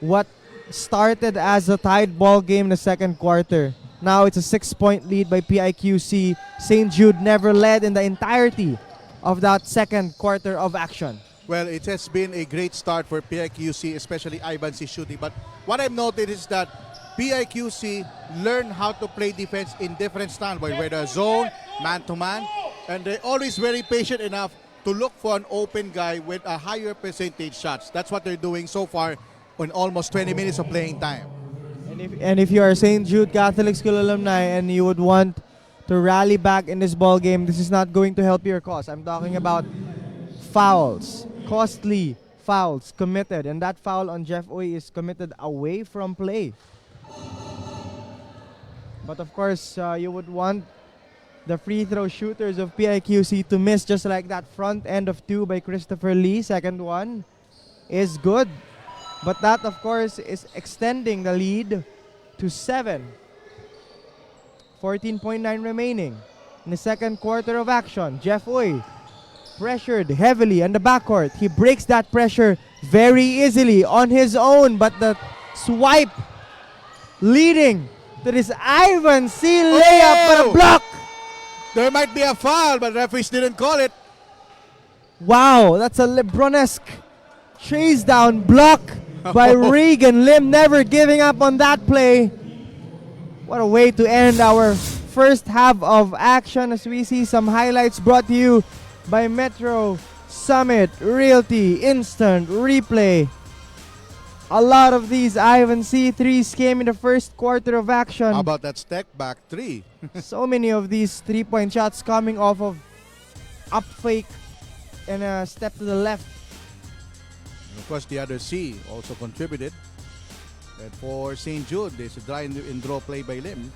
what started as a tied ball game in the second quarter, now it's a 6-point lead by PIQC. St. Jude never led in the entirety of that second quarter of action. Well, it has been a great start for PIQC, especially Ivan C shooting. But what I've noticed is that PIQC learned how to play defense in different styles, whether zone, man-to-man, And they're always very patient enough to look for an open guy with a higher percentage shots. That's what they're doing so far on almost 20 minutes of playing time. And if you are St. Jude Catholic School alumni and you would want to rally back in this ball game, this is not going to help your cause. I'm talking about fouls, costly fouls committed, and that foul on Jeff Uy is committed away from play. But of course, you would want the free throw shooters of PIQC to miss, just like that front end of 2 by Christopher Lee. Second one is good. But that, of course, is extending the lead to 7. 14.9 remaining in the second quarter of action. Jeff Uy pressured heavily in the backcourt. He breaks that pressure very easily on his own. But the swipe leading to this Ivan C. layup, but a block. There might be a foul, but referees didn't call it. Wow, that's a LeBron-esque chase down block by Regan Lim, never giving up on that play. What a way to end our first half of action as we see some highlights brought to you by Metro Summit Realty Instant Replay. A lot of these Ivan C3s came in the first quarter of action. How about that step back 3? So many of these 3-point shots coming off of up fake and a step to the left. And of course, the other C also contributed. And for St. Jude, there's a dry and draw play by Lim.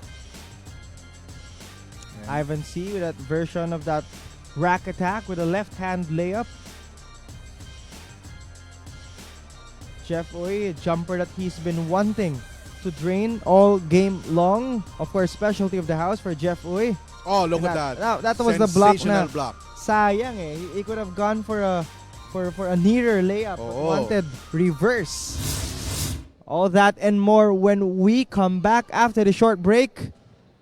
And Ivan C with that version of that rack attack with a left hand layup. Jeff Uy, a jumper that he's been wanting to drain all game long. Of course, specialty of the house for Jeff Uy. oh, look And at that. That was the block na. Sensational block. Sayang eh. He could have gone for a nearer layup. But wanted reverse. All that and more when we come back after the short break.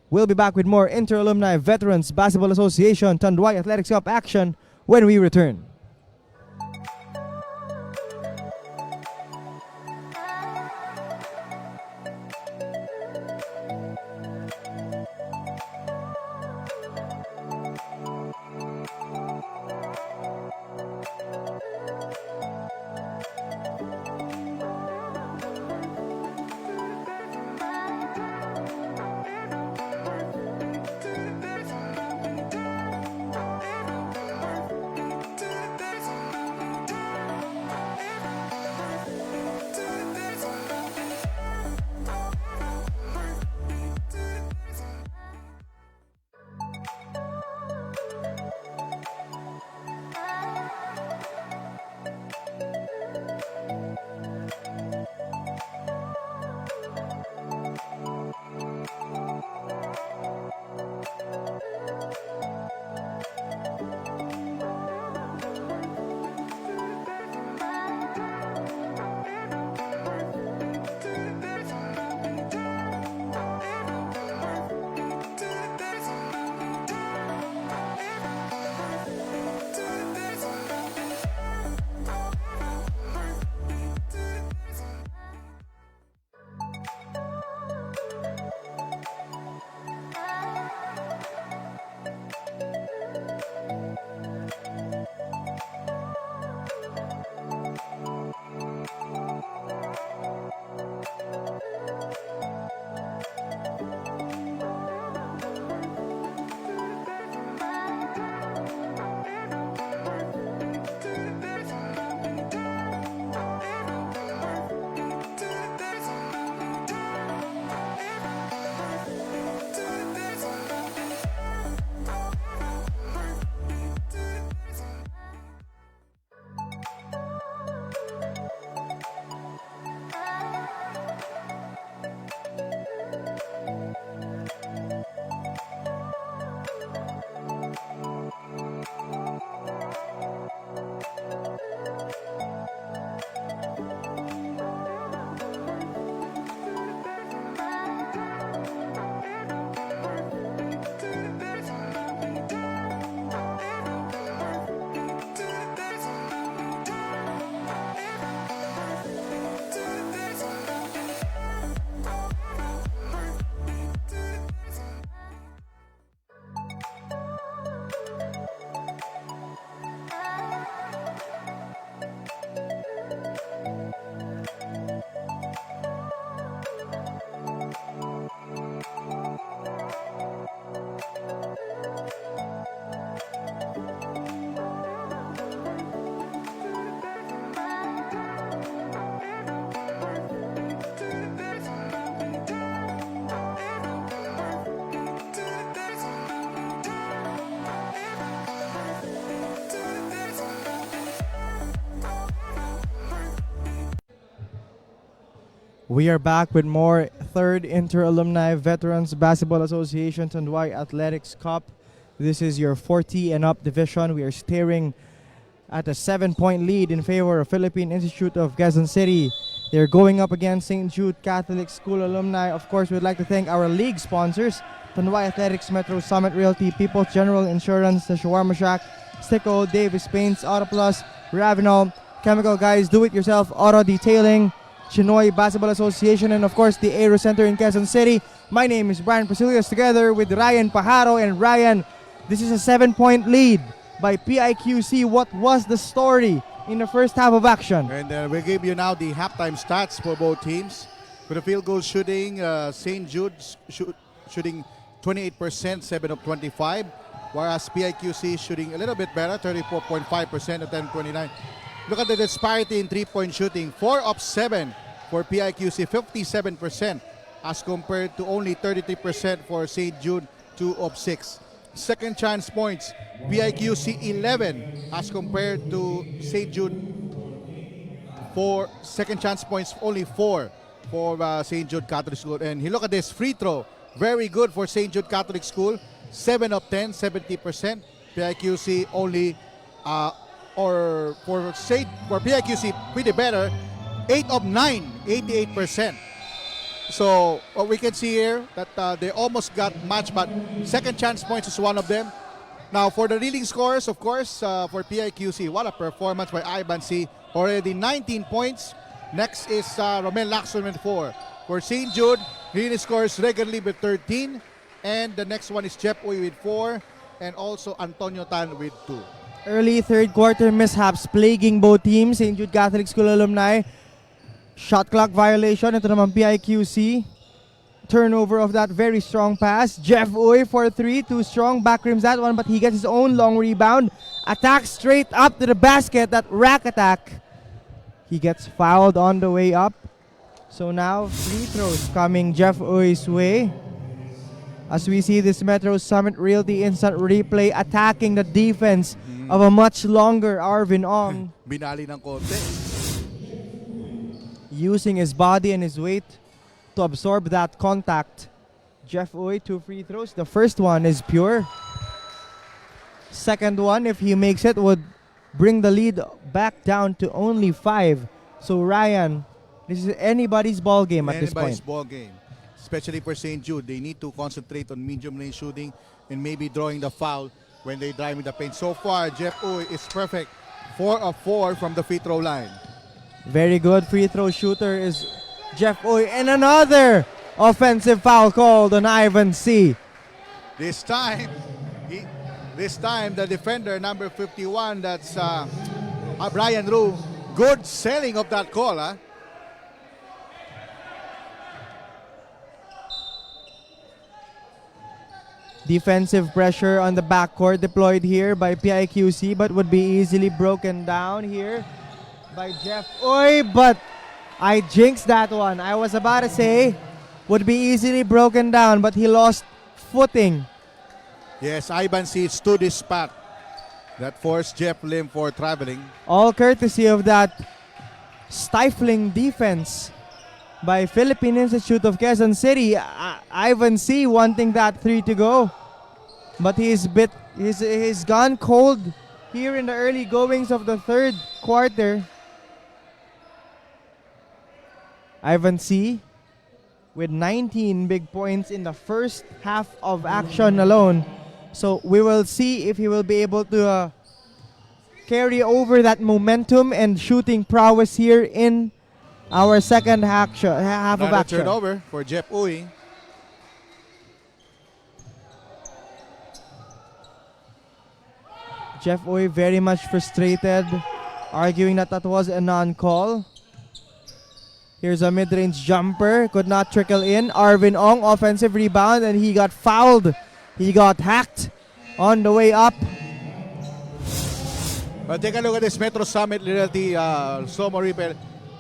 We'll be back with more Inter-Alumni Veterans Basketball Association Tanduay Athletics Cup action when we return. We are back with more third Inter-Alumni Veterans Basketball Association Tanduay Athletics Cup. This is your 40 and up division. We are staring at a 7-point lead in favor of Philippine Institute of Quezon City. They're going up against St. Jude Catholic School alumni. Of course, we'd like to thank our league sponsors, Tanduay Athletics, Metro Summit Realty, People's General Insurance, the Shawarma Shack, Sticko, Davis Paints, Auto Plus, Ravenol, Chemical Guys, Do-It-Yourself Auto Detailing, Chinoy Basketball Association, and of course the Aero Center in Quezon City. My name is Brian Presilius, together with Ryan Pajaro. And Ryan, this is a 7-point lead by PIQC. What was the story in the first half of action? And we give you now the halftime stats for both teams. For the field goal shooting, St. Jude's shooting 28%, 7 of 25. Whereas PIQC shooting a little bit better, 34.5% at 10-29. Look at the disparity in 3-point shooting. 4 of 7 for PIQC, 57%, as compared to only 33% for St. Jude, 2 of 6. Second chance points, PIQC 11 as compared to St. Jude. For second chance points, only 4 for St. Jude Catholic School. And look at this free throw, very good for St. Jude Catholic School, 7 of 10, 70%. PIQC only for PIQC pretty better, 8 of 9, 88%. So what we can see here that they almost got matched, but second chance points is one of them. Now for the leading scores, of course, for PIQC, what a performance by Ivan C. Already 19 points. Next is Romel Lacson with 4. For St. Jude, he scores regularly with 13. And the next one is Jeff Uy with 4. And also Antonio Tan with 2. Early third quarter mishaps plaguing both teams. St. Jude Catholic School alumni, shot clock violation. Ito naman PIQC. Turnover of that very strong pass. Jeff Uy for 3, too strong. Back rims that one, but he gets his own long rebound. Attack straight up to the basket. That rack attack. He gets fouled on the way up. So now free throws coming Jeff Uy's way. As we see this Metro Summit Realty instant replay attacking the defense of a much longer Arvin Ong. Binali ng konti. Using his body and his weight to absorb that contact. Jeff Uy, 2 free throws. The first one is pure. Second one, if he makes it, would bring the lead back down to only 5. So Ryan, this is anybody's ball game at this point. Anybody's ball game. Especially for St. Jude, they need to concentrate on medium range shooting and maybe drawing the foul when they drive in the paint. So far, Jeff Uy is perfect. 4 of 4 from the free throw line. Very good free throw shooter is Jeff Uy. And another offensive foul called on Ivan C. This time, the defender, number 51, that's Brian Rue. Good selling of that call, huh? Defensive pressure on the backcourt deployed here by PIQC, but would be easily broken down here by Jeff Uy. But I jinxed that one. I was about to say would be easily broken down, but he lost footing. Yes, Ivan C. stood his spot. That forced Jeff Lim for traveling. All courtesy of that stifling defense by Philippine Institute of Quezon City. Ivan C. wanting that 3 to go, but he's gone cold here in the early goings of the third quarter. Ivan C. with 19 big points in the first half of action alone. So we will see if he will be able to carry over that momentum and shooting prowess here in our second half of action. Turnover for Jeff Uy. Jeff Uy very much frustrated, arguing that was a non-call. Here's a mid-range jumper, could not trickle in. Arvin Ong, offensive rebound, and he got fouled. He got hacked on the way up. But take a look at this Metro Summit Realty slow-mo replay.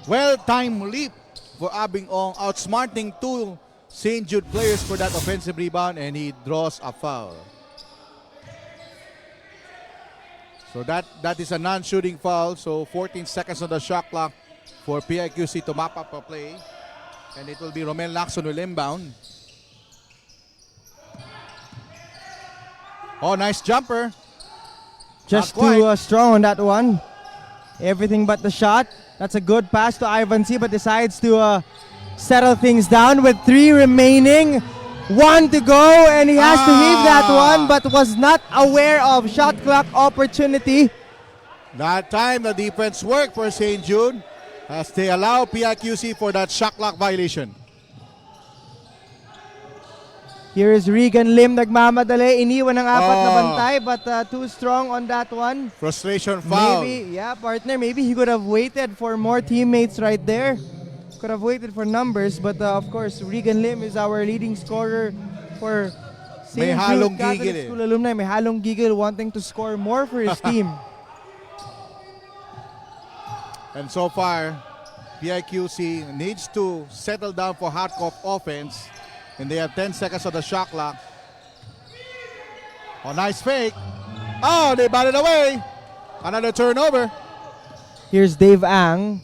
Well-timed leap for Abing Ong, outsmarting 2 St. Jude players for that offensive rebound, and he draws a foul. So that is a non-shooting foul. So 14 seconds on the shot clock for PIQC to mop up a play. And it will be Romel Lacson will inbound. Oh, nice jumper. Just Not quite. too strong on that one. Everything but the shot. That's a good pass to Ivan C, but decides to settle things down with 3 remaining. 1 to go, and he has to heave that one, but was not aware of shot clock opportunity. That time, the defense worked for St. Jude as they allow PIQC for that shot clock violation. Here is Regan Lim nagmamadali. Iniwan ng 4 na bantay, but too strong on that one. Frustration foul. Maybe, yeah, partner, maybe he could have waited for more teammates right there. Could have waited for numbers, but of course, Regan Lim is our leading scorer for May St. halong Jude Catholic gigil eh. School alumni. May halong gigil wanting to score more for his team. And so far, PIQC needs to settle down for hardcore offense. And they have 10 seconds on the shot clock. Oh, nice fake. Oh, they batted away. Another turnover. Here's Dave Ang,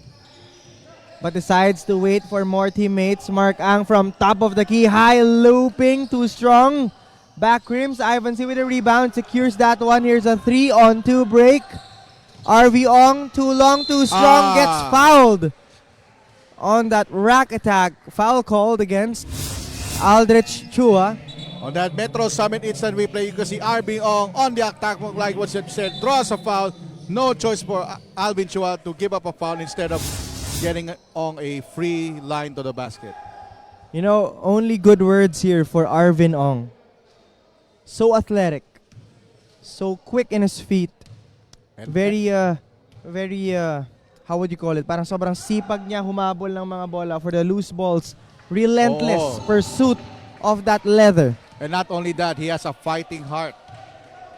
but decides to wait for more teammates. Mark Ang from top of the key, high looping, too strong. Back rims, Ivan C with a rebound, secures that one. Here's a 3-on-2 break. RV Ong, too long, too strong, gets fouled on that rack attack. Foul called against Aldrich Chua. On that Metro Summit instant replay, you can see RB Ong on the attack, like what Seb said, draws a foul. No choice for Alvin Chua to give up a foul instead of getting on a free line to the basket. You know, only good words here for Arvin Ong. So athletic, so quick in his feet. And Very, how would you call it? Parang sobrang sipag niya humabol ng mga bola for the loose balls. Relentless pursuit of that leather. And not only that, he has a fighting heart.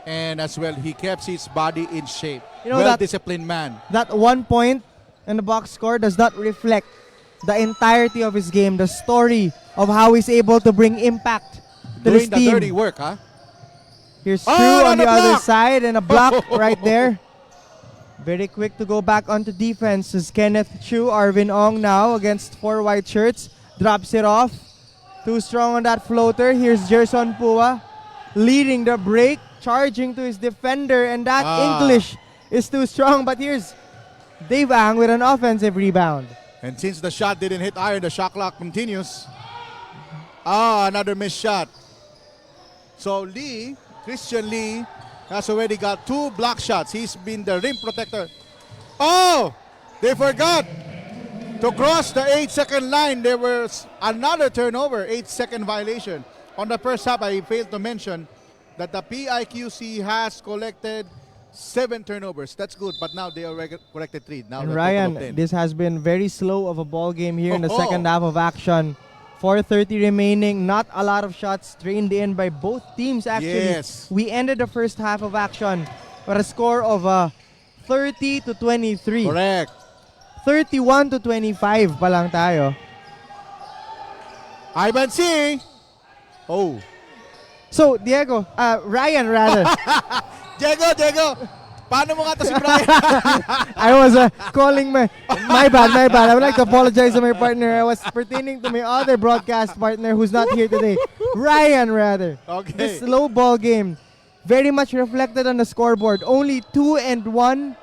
And as well, he keeps his body in shape. You know that- Well-disciplined man. That 1 point in the box score does not reflect the entirety of his game, the story of how he's able to bring impact to Doing his the team. dirty work, huh? Here's Oh, True on the another other block. side and a block right there. Very quick to go back onto defense is Kenneth Chu. Arvin Ong now against 4 white shirts. Drops it off. Too strong on that floater. Here's Gerson Pua leading the break, charging to his defender, and that English is too strong. But here's Dave Ang with an offensive rebound. And since the shot didn't hit iron, the shot clock continues. Another missed shot. So Christian Lee has already got 2 block shots. He's been the rim protector. Oh, they forgot to cross the 8-second line. There was another turnover, 8-second violation. On the first half, I failed to mention that the PIQC has collected 7 turnovers. That's good, but now they already collected 3. Now And the total of Ryan, 10. this has been very slow of a ball game here in the second half of action. 4:30 remaining, not a lot of shots drained in by both teams actually. Yes. We ended the first half of action with a score of 30-23. Correct. 31-25 pa lang tayo. Ivan C. Oh. So, Ryan rather. Diego. Paano mo nga to si Brian? I was calling my bad. I would like to apologize to my partner. I was pertaining to my other broadcast partner who's not here today. Ryan rather. Okay. The slow ball game very much reflected on the scoreboard. Only 2 and 1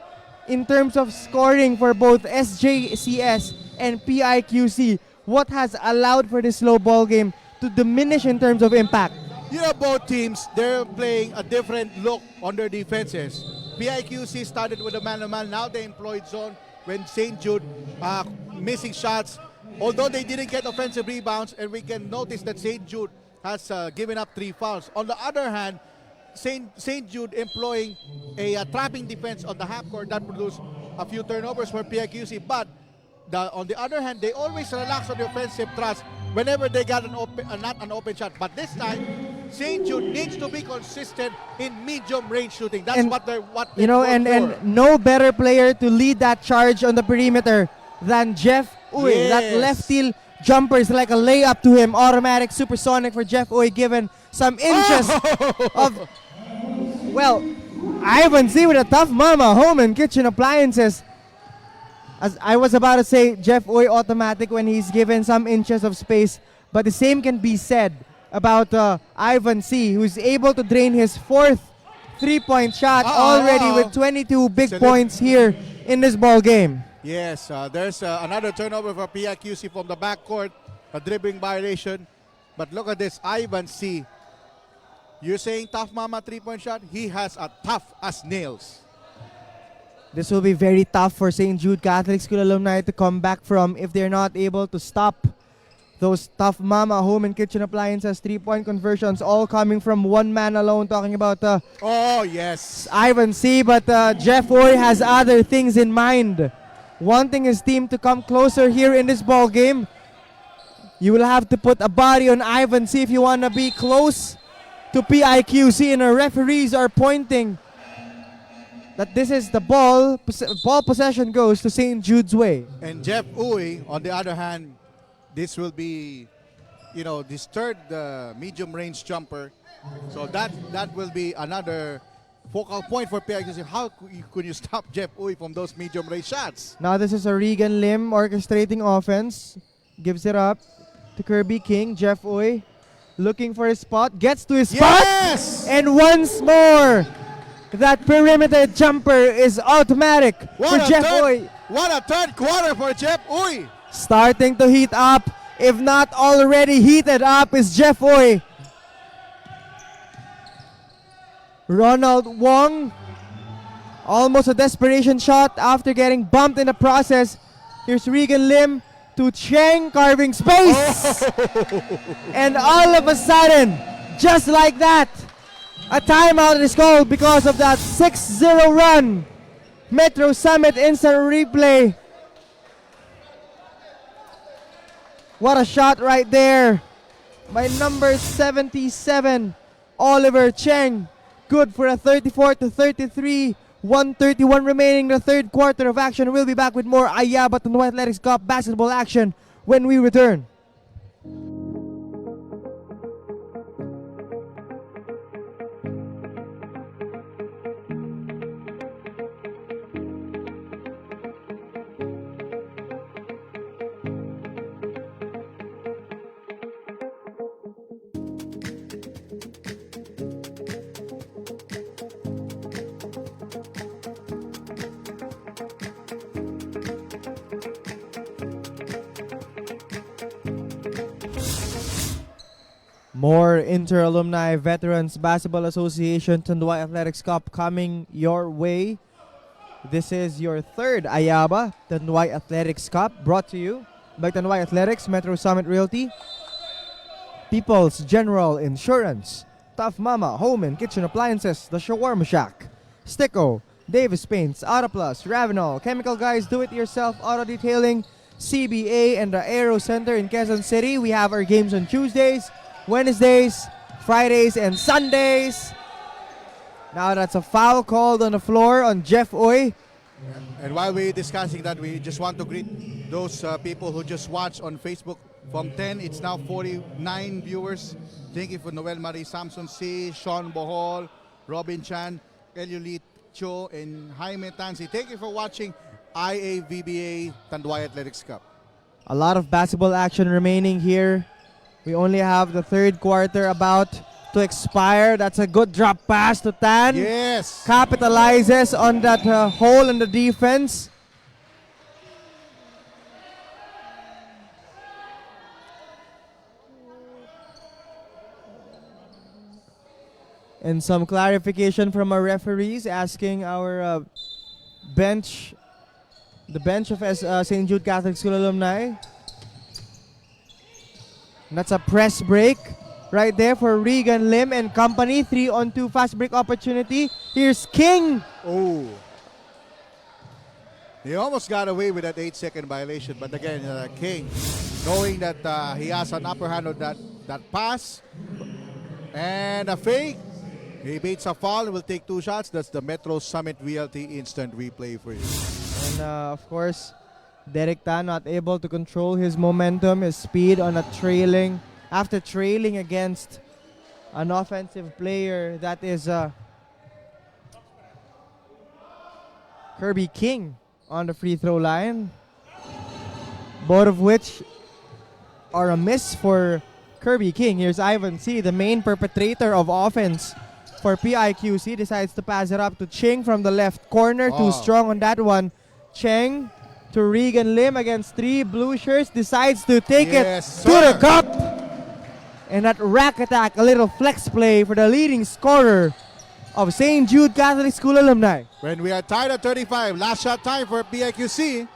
in terms of scoring for both SJCS and PIQC. What has allowed for this slow ball game to diminish in terms of impact? You know, both teams, they're playing a different look on their defenses. PIQC started with a man-to-man. Now they employed zone when St. Jude missing shots. Although they didn't get offensive rebounds, and we can notice that St. Jude has given up 3 fouls. On the other hand, St. Jude employing a trapping defense on the half court that produced a few turnovers for PIQC. But on the other hand, they always relax on the offensive thrust whenever they got not an open shot. But this time, St. Jude needs to be consistent in medium range shooting. That's And, what they You know, work and for. no better player to lead that charge on the perimeter than Jeff Uy. Yes. That left heel jumper is like a layup to him. Automatic, supersonic for Jeff Uy, given some inches of, well, Ivan Z with a tough mama, home and kitchen appliances. As I was about to say, Jeff Oy automatic when he's given some inches of space. But the same can be said about Ivan C, who's able to drain his fourth three-point shot already with 22 big points here in this ball game. Yes, there's another turnover for PIQC from the backcourt, a dribbling violation. But look at this, Ivan C. You're saying tough mama three-point shot? He has a tough as nails. This will be very tough for St. Jude Catholic School alumni to come back from if they're not able to stop those tough mama home and kitchen appliances three-point conversions, all coming from one man alone. Talking about Oh, yes. Ivan C. But Jeff Oy has other things in mind, wanting his team to come closer here in this ball game. You will have to put a body on Ivan C if you want to be close to PIQC, and our referees are pointing that this is the ball possession goes to St. Jude's way. And Jeff Uy, on the other hand, this will be, this third medium range jumper. So that will be another focal point for PIQC. How could you stop Jeff Uy from those medium range shots? Now this is a Regan Lim orchestrating offense. Gives it up to Kirby King. Jeff Uy looking for his spot. Gets to his spot. And once more, that perimeter jumper is automatic for Jeff Uy. What a third quarter for Jeff Uy. Starting to heat up. If not already heated up, is Jeff Uy. Ronald Wong. Almost a desperation shot after getting bumped in the process. Here's Regan Lim to Cheng, carving space. And all of a sudden, just like that, a timeout is called because of that 6-0 run. Metro Summit instant replay. What a shot right there by number 77, Oliver Cheng. Good for a 34-33. 1:31 remaining in the third quarter of action. We'll be back with more Ayaba Tanduay Athletics Cup basketball action when we return. More Inter-Alumni Veterans Basketball Association Tanduay Athletics Cup coming your way. This is your third Ayaba Tanduay Athletics Cup, brought to you by Tanduay Athletics, Metro Summit Realty, People's General Insurance, Tough Mama Home and Kitchen Appliances, The Shawarma Shack, Sticko, Davis Paints, Autoplus, Ravenol, Chemical Guys, Do-It-Yourself Auto Detailing, CBA, and the Aero Center in Quezon City. We have our games on Tuesdays, Wednesdays, Fridays, and Sundays. Now that's a foul called on the floor on Jeff Uy. And while we're discussing that, we just want to greet those people who just watched on Facebook. From 10, it's now 49 viewers. Thank you for Noel Marie Samson C, Sean Bohol, Robin Chan, Eliolit Cho, and Jaime Tansi. Thank you for watching IAVBA Tanduay Athletics Cup. A lot of basketball action remaining here. We only have the third quarter about to expire. That's a good drop pass to Tan. Yes. Capitalizes on that hole in the defense. And some clarification from our referees asking our bench, the bench of St. Jude Catholic School alumni. And that's a press break right there for Regan Lim and company. 3-on-2 fast break opportunity. Here's King. Oh. He almost got away with that 8-second violation. But again, King, knowing that he has an upper hand on that pass. And a fake. He baits a foul and will take 2 shots. That's the Metro Summit VLT instant replay for you. And of course, Derek Tan not able to control his momentum, his speed on a trailing. After trailing against an offensive player that is Kirby King. on the free throw line. Both of which are a miss for Kirby King. Here's Ivan C, the main perpetrator of offense for PIQC. Decides to pass it up to Ching from the left corner. Too strong on that one. Cheng to Regan Lim against 3 blue shirts. Decides to take it to the cup. And that rack attack, a little flex play for the leading scorer of St. Jude Catholic School alumni. When we are tied at 35, last shot time for PIQC.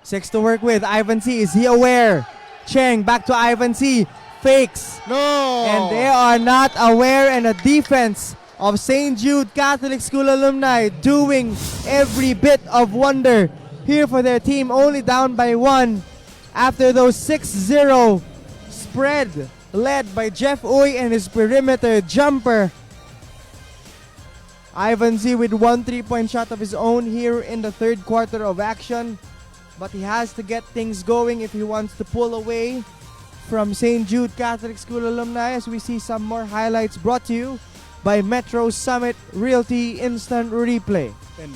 6 to work with. Ivan C, is he aware? Cheng back to Ivan C. Fakes. No! And they are not aware, and a defense of St. Jude Catholic School alumni doing every bit of wonder here for their team. Only down by 1 after those 6-0 spread led by Jeff Uy and his perimeter jumper. Ivan Z with 1 3-point shot of his own here in the third quarter of action. But he has to get things going if he wants to pull away from St. Jude Catholic School alumni, as we see some more highlights brought to you by Metro Summit Realty Instant Replay. And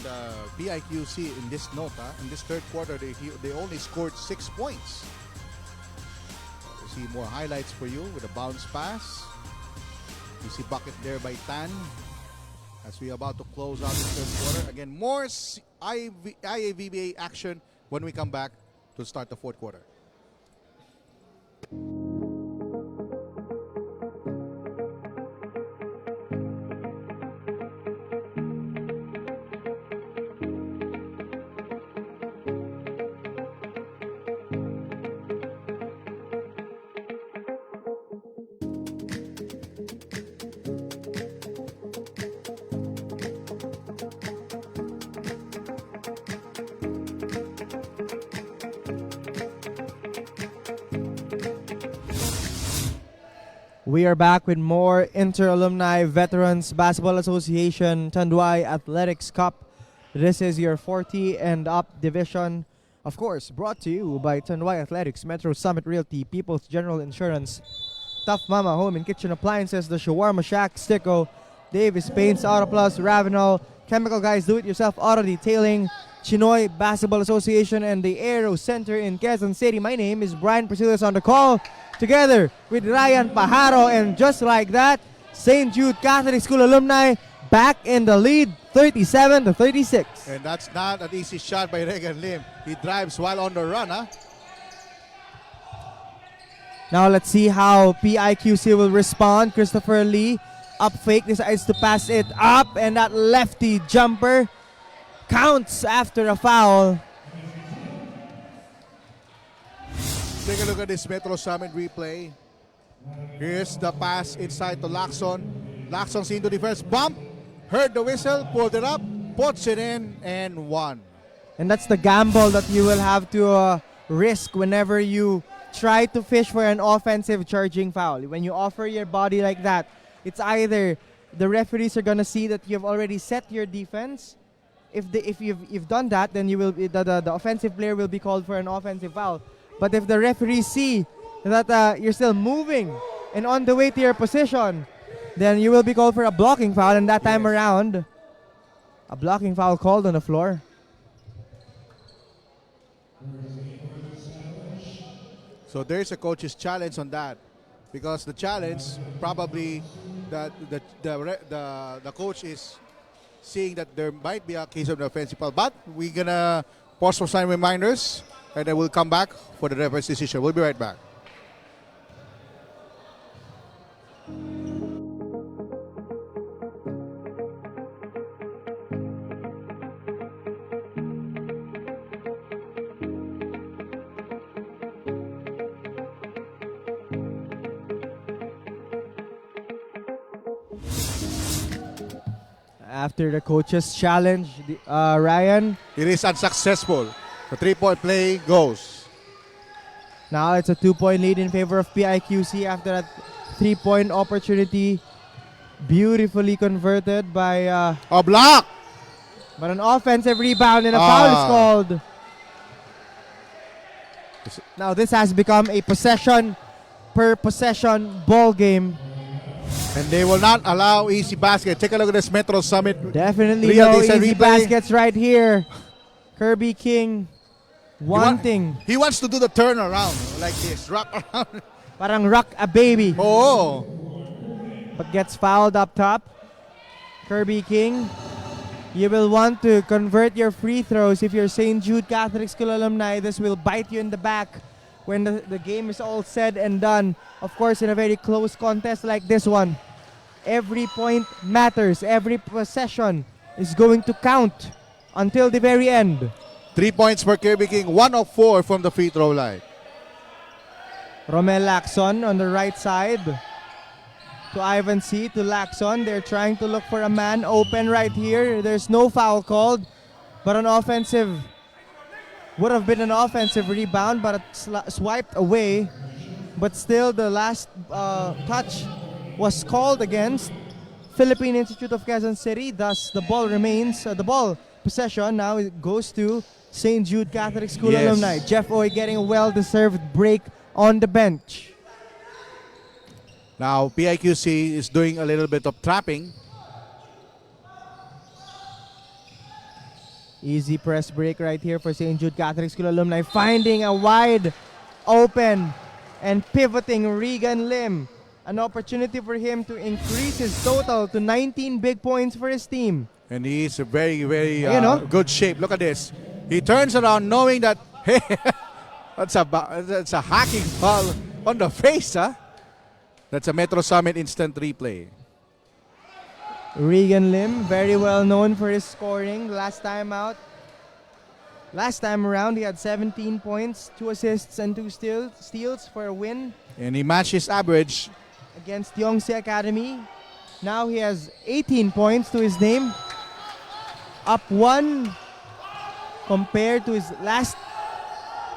PIQC in this note, in this third quarter, they only scored 6 points. You see more highlights for you with a bounce pass. You see bucket there by Tan. As we are about to close out this third quarter. Again, more IAVBA action when we come back to start the fourth quarter. We are back with more Inter-Alumni Veterans Basketball Association Tanduay Athletics Cup. This is your 40 and up division. Of course, brought to you by Tanduay Athletics, Metro Summit Realty, People's General Insurance, Tough Mama Home and Kitchen Appliances, The Shawarma Shack, Sticko, Davis Paints, Auto Plus, Ravenol, Chemical Guys Do-It-Yourself Auto Detailing, Chinoy Basketball Association, and the Aero Center in Quezon City. My name is Brian Presilas on the call, together with Ryan Pajaro, and just like that, St. Jude Catholic School alumni back in the lead, 37-36. And that's not an easy shot by Regan Lim. He drives while on the run, Now let's see how PIQC will respond. Christopher Lee, up fake, decides to pass it up, and that lefty jumper counts after a foul. Take a look at this Metro Summit replay. Here's the pass inside to Lacson. Lacson seen to the first bump, heard the whistle, pulled it up, puts it in, and won. And that's the gamble that you will have to risk whenever you try to fish for an offensive charging foul. When you offer your body like that, it's either the referees are gonna see that you've already set your defense. If you've done that, then you will the offensive player will be called for an offensive foul. But if the referees see that you're still moving and on the way to your position, then you will be called for a blocking foul. And that time around, a blocking foul called on the floor. So there's a coach's challenge on that, because the challenge probably the coach is seeing that there might be a case of an offensive foul. But we're gonna pause for some reminders, and then we'll come back for the referee's decision. We'll be right back. After the coach's challenge, Ryan, It is unsuccessful. The three-point play goes. now it's a 2-point lead in favor of PIQC after that 3-point opportunity. Beautifully converted by A block! but an offensive rebound and a foul is called. Now this has become a possession per possession ball game. And they will not allow easy basket. Take a look at this Metro Summit. Definitely Real no decent easy replay. baskets right here. Kirby King wanting, He wants to do the turnaround like this. Wrap around. parang rock a baby, Oh. but gets fouled up top. Kirby King, you will want to convert your free throws if you're St. Jude Catholic School alumni. This will bite you in the back when the game is all said and done. Of course, in a very close contest like this one, every point matters. Every possession is going to count until the very end. 3 points for Kirby King. 1 of 4 from the free throw line. Romel Lacson on the right side to Ivan C. to Lacson. They're trying to look for a man open right here. There's no foul called, but an offensive would have been an offensive rebound, but it's swiped away. But still, the last touch was called against Philippine Institute of Quezon City. Thus, the ball remains, the ball possession now it goes to St. Jude Catholic School Yes. alumni. Jeff Oy getting a well-deserved break on the bench. Now, PIQC is doing a little bit of trapping. Easy press break right here for St. Jude Catholic School alumni, finding a wide open and pivoting Regan Lim. An opportunity for him to increase his total to 19 big points for his team. And he is a very, very Ayun, oh. good shape. Look at this. He turns around knowing that, hey, that's a hacking foul on the face, huh? That's a Metro Summit instant replay. Regan Lim, very well known for his scoring. Last time around, he had 17 points, 2 assists, and 2 steals for a win And he matched his average. against Yongse Academy. Now he has 18 points to his name. Up 1 compared to his last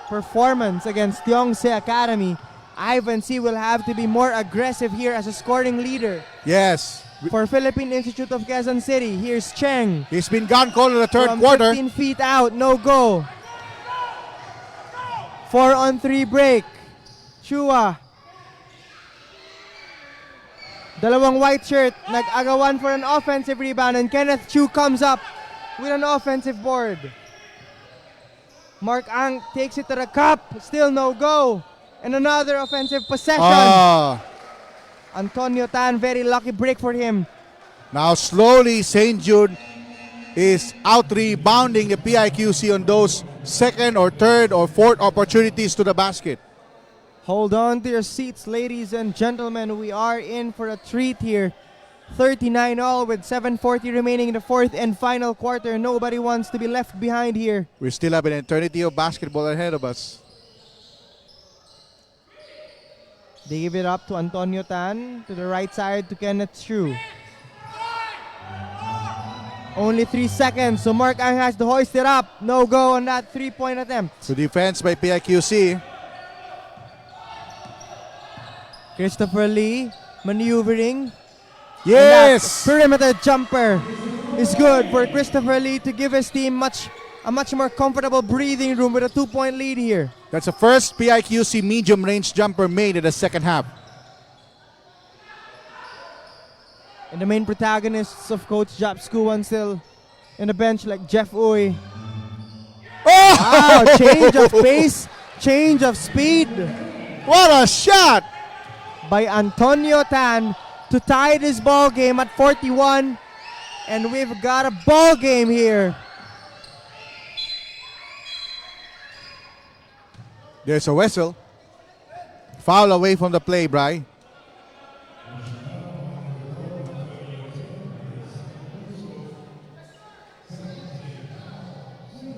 performance against Yongse Academy. Ivan C. will have to be more aggressive here as a scoring leader. Yes. For Philippine Institute of Quezon City, here's Cheng. He's been gone call in the third From quarter. 15 feet out, no go. 4-on-3 break. Chua. Dalawang white shirt, nag-agawan for an offensive rebound, and Kenneth Chu comes up with an offensive board. Mark Ang takes it to the cup, still no go. And another offensive possession. Ah. Antonio Tan, very lucky break for him. Now slowly St. Jude is out rebounding the PIQC on those second or third or fourth opportunities to the basket. Hold on to your seats, ladies and gentlemen. We are in for a treat here. 39-all with 7:40 remaining in the fourth and final quarter. Nobody wants to be left behind here. We still have an eternity of basketball ahead of us. They give it up to Antonio Tan, to the right side to Kenneth Chu. Only 3 seconds, so Mark Ang has to hoist it up. No go on that three-point attempt. So defense by PIQC. Christopher Lee maneuvering. Yes! And that perimeter jumper is good for Christopher Lee to give his team a much more comfortable breathing room with a 2-point lead here. That's the first PIQC medium range jumper made in the second half. And the main protagonists of Coach Jap Skuwan still in the bench like Jeff Uy. Oh! Wow, change of pace, change of speed What a shot! by Antonio Tan to tie this ball game at 41. And we've got a ball game here. There's a whistle. Foul away from the play, Bri.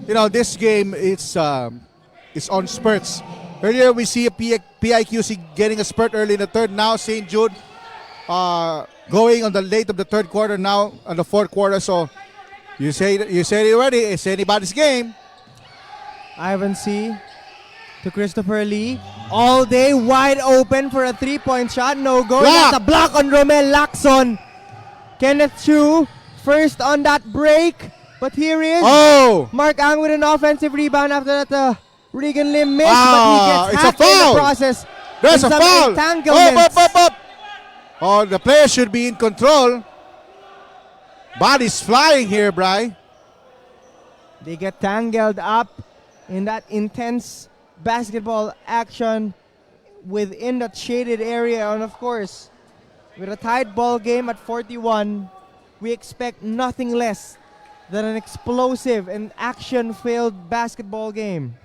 You know, this game is on spurts. Earlier we see a PIQC getting a spurt early in the third. Now St. Jude going on the late of the third quarter, now on the fourth quarter. So you say it already. It's anybody's game. Ivan C. to Christopher Lee. All day wide open for a 3-point shot. No go. Block. That's a block on Romel Lacson. Kenneth Chu first on that break. But here is Oh! Mark Ang with an offensive rebound after that Regan Lim missed. Ah, but he gets it's a hacked in foul. the process. There's a And some foul. entanglements. Up. Oh, the player should be in control. Bodies flying here, Bri. They get tangled up in that intense basketball action within that shaded area. And of course, with a tied ball game at 41, we expect nothing less than an explosive and action-filled basketball game.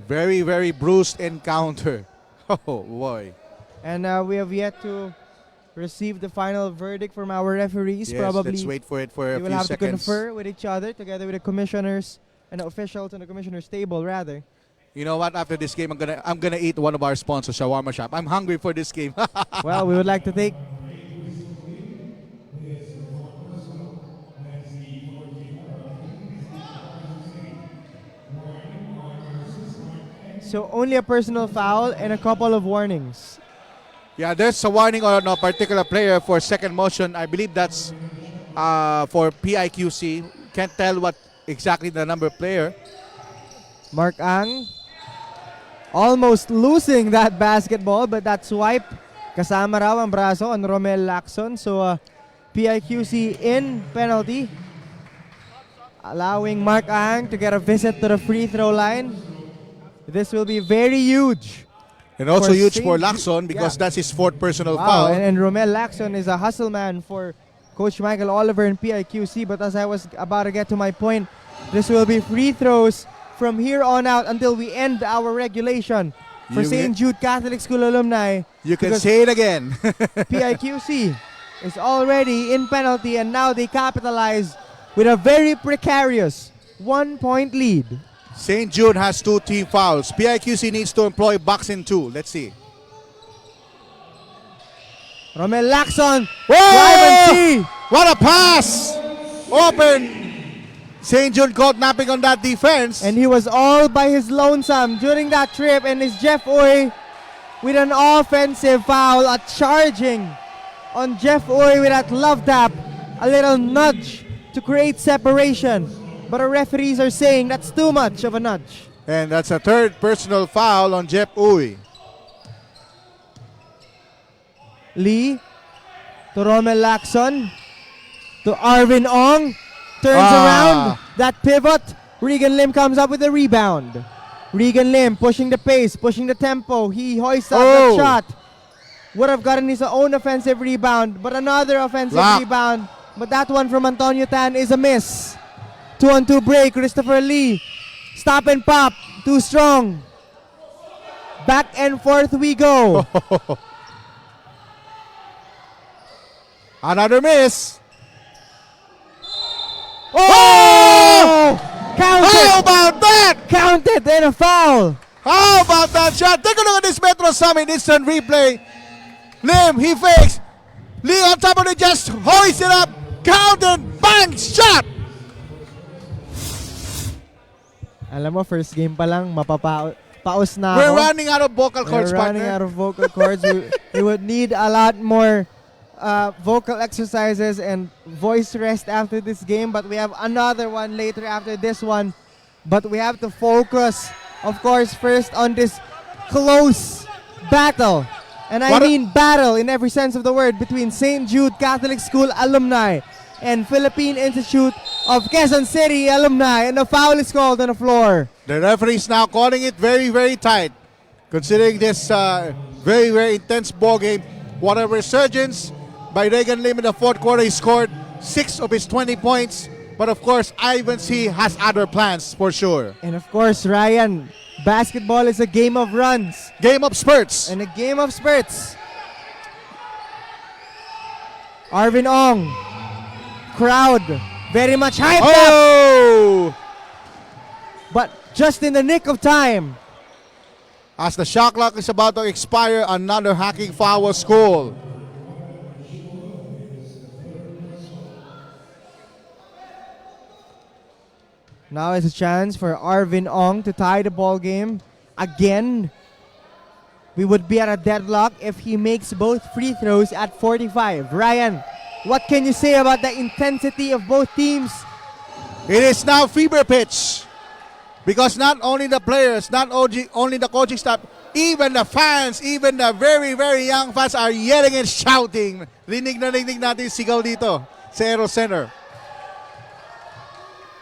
Very, very bruised encounter. Oh, boy. And we have yet to receive the final verdict from our referees. Yes, Probably let's wait for it for a we will few have seconds. to confer with each other, together with the commissioners and the officials and the commissioner's table, rather. You know what? After this game, I'm gonna eat one of our sponsors, Shawarma Shop. I'm hungry for this game. Well, we would like to take... So only a personal foul and a couple of warnings. Yeah, there's a warning on a particular player for second motion. I believe that's for PIQC. Can't tell what exactly the number player. Mark Ang almost losing that basketball, but that swipe kasama raw ang braso on Romel Lacson. So PIQC in penalty, allowing Mark Ang to get a visit to the free throw line. This will be very huge. And also For huge for St. Lacson because Yeah. that's his fourth personal Wow, foul. and Romel Lacson is a hustle man for Coach Michael Oliver in PIQC. But as I was about to get to my point, this will be free throws from here on out until we end our regulation for You St. Jude Catholic School alumni. You can because say it again. PIQC is already in penalty, and now they capitalize with a very precarious 1-point lead. St. Jude has 2 team fouls. PIQC needs to employ boxing 2. Let's see. Romel Lacson, Whoa! drive and see. What a pass! Open. St. Jude caught napping on that defense. And he was all by his lonesome during that trip, and it's Jeff Uy with an offensive foul, a charging on Jeff Uy with that love tap, a little nudge to create separation. But our referees are saying that's too much of a nudge. And that's a third personal foul on Jeff Uy. Lee to Romel Lacson to Arvin Ong. Turns Ah. around that pivot. Regan Lim comes up with a rebound. Regan Lim pushing the pace, pushing the tempo. He hoists up Oh. that shot. Would have gotten his own offensive rebound, but another offensive Lock. rebound. But that one from Antonio Tan is a miss. 2-on-2 break. Christopher Lee. Stop and pop. Too strong. Back and forth we go. Another miss. Oh! Counted! How about that? Counted and a foul. How about that shot? Take a look at this Metro Summit instant replay. Lim, he fakes. Lee on top of it, just hoist it up. Counted. Bang! Shot! Alam mo, first game pa lang, paus na We're ako. running out of vocal cords, We're running partner. out of vocal cords. we would need a lot more vocal exercises and voice rest after this game, but we have another one later after this one. But we have to focus, of course, first on this close battle. And I mean battle in every sense of the word between St. Jude Catholic School alumni and Philippine Institute of Quezon City alumni. And a foul is called on the floor. The referee is now calling it very, very tight. Considering this very, very intense ball game. What a resurgence by Regan Lim in the fourth quarter. He scored 6 of his 20 points. But of course, Ivan C has other plans for sure. And of course, Ryan, basketball is a game of runs Game of spurts. and a game of spurts. Arvin Ong, crowd, very much hyped up, Oh! but just in the nick of time. As the shot clock is about to expire, another hacking foul was called. Now is a chance for Arvin Ong to tie the ball game again. We would be at a deadlock if he makes both free throws at 45. Ryan, what can you say about the intensity of both teams? It is now fever pitch. Because not only the players, not only the coaching staff, even the fans, even the very, very young fans are yelling and shouting. Rinig na rinig natin sigaw dito sa Aero Center.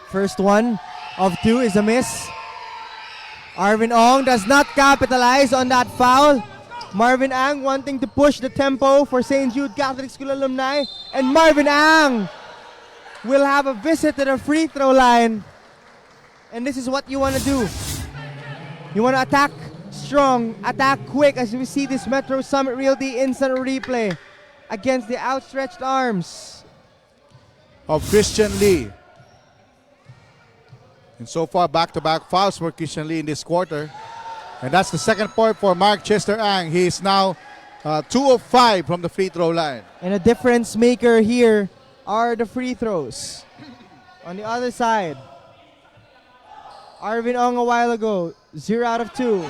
First one of two is a miss. Arvin Ong does not capitalize on that foul. Marvin Ang wanting to push the tempo for St. Jude Catholic School alumni. And Marvin Ang will have a visit to the free throw line. And this is what you want to do. You want to attack strong, attack quick, as we see this Metro Summit Realty instant replay against the outstretched arms of Christian Lee. And so far, back-to-back fouls for Christian Lee in this quarter. And that's the second point for Mark Chester Ang. He is now 2 of 5 from the free throw line. And a difference maker here are the free throws. On the other side, Arvin Ong a while ago, 0 out of 2.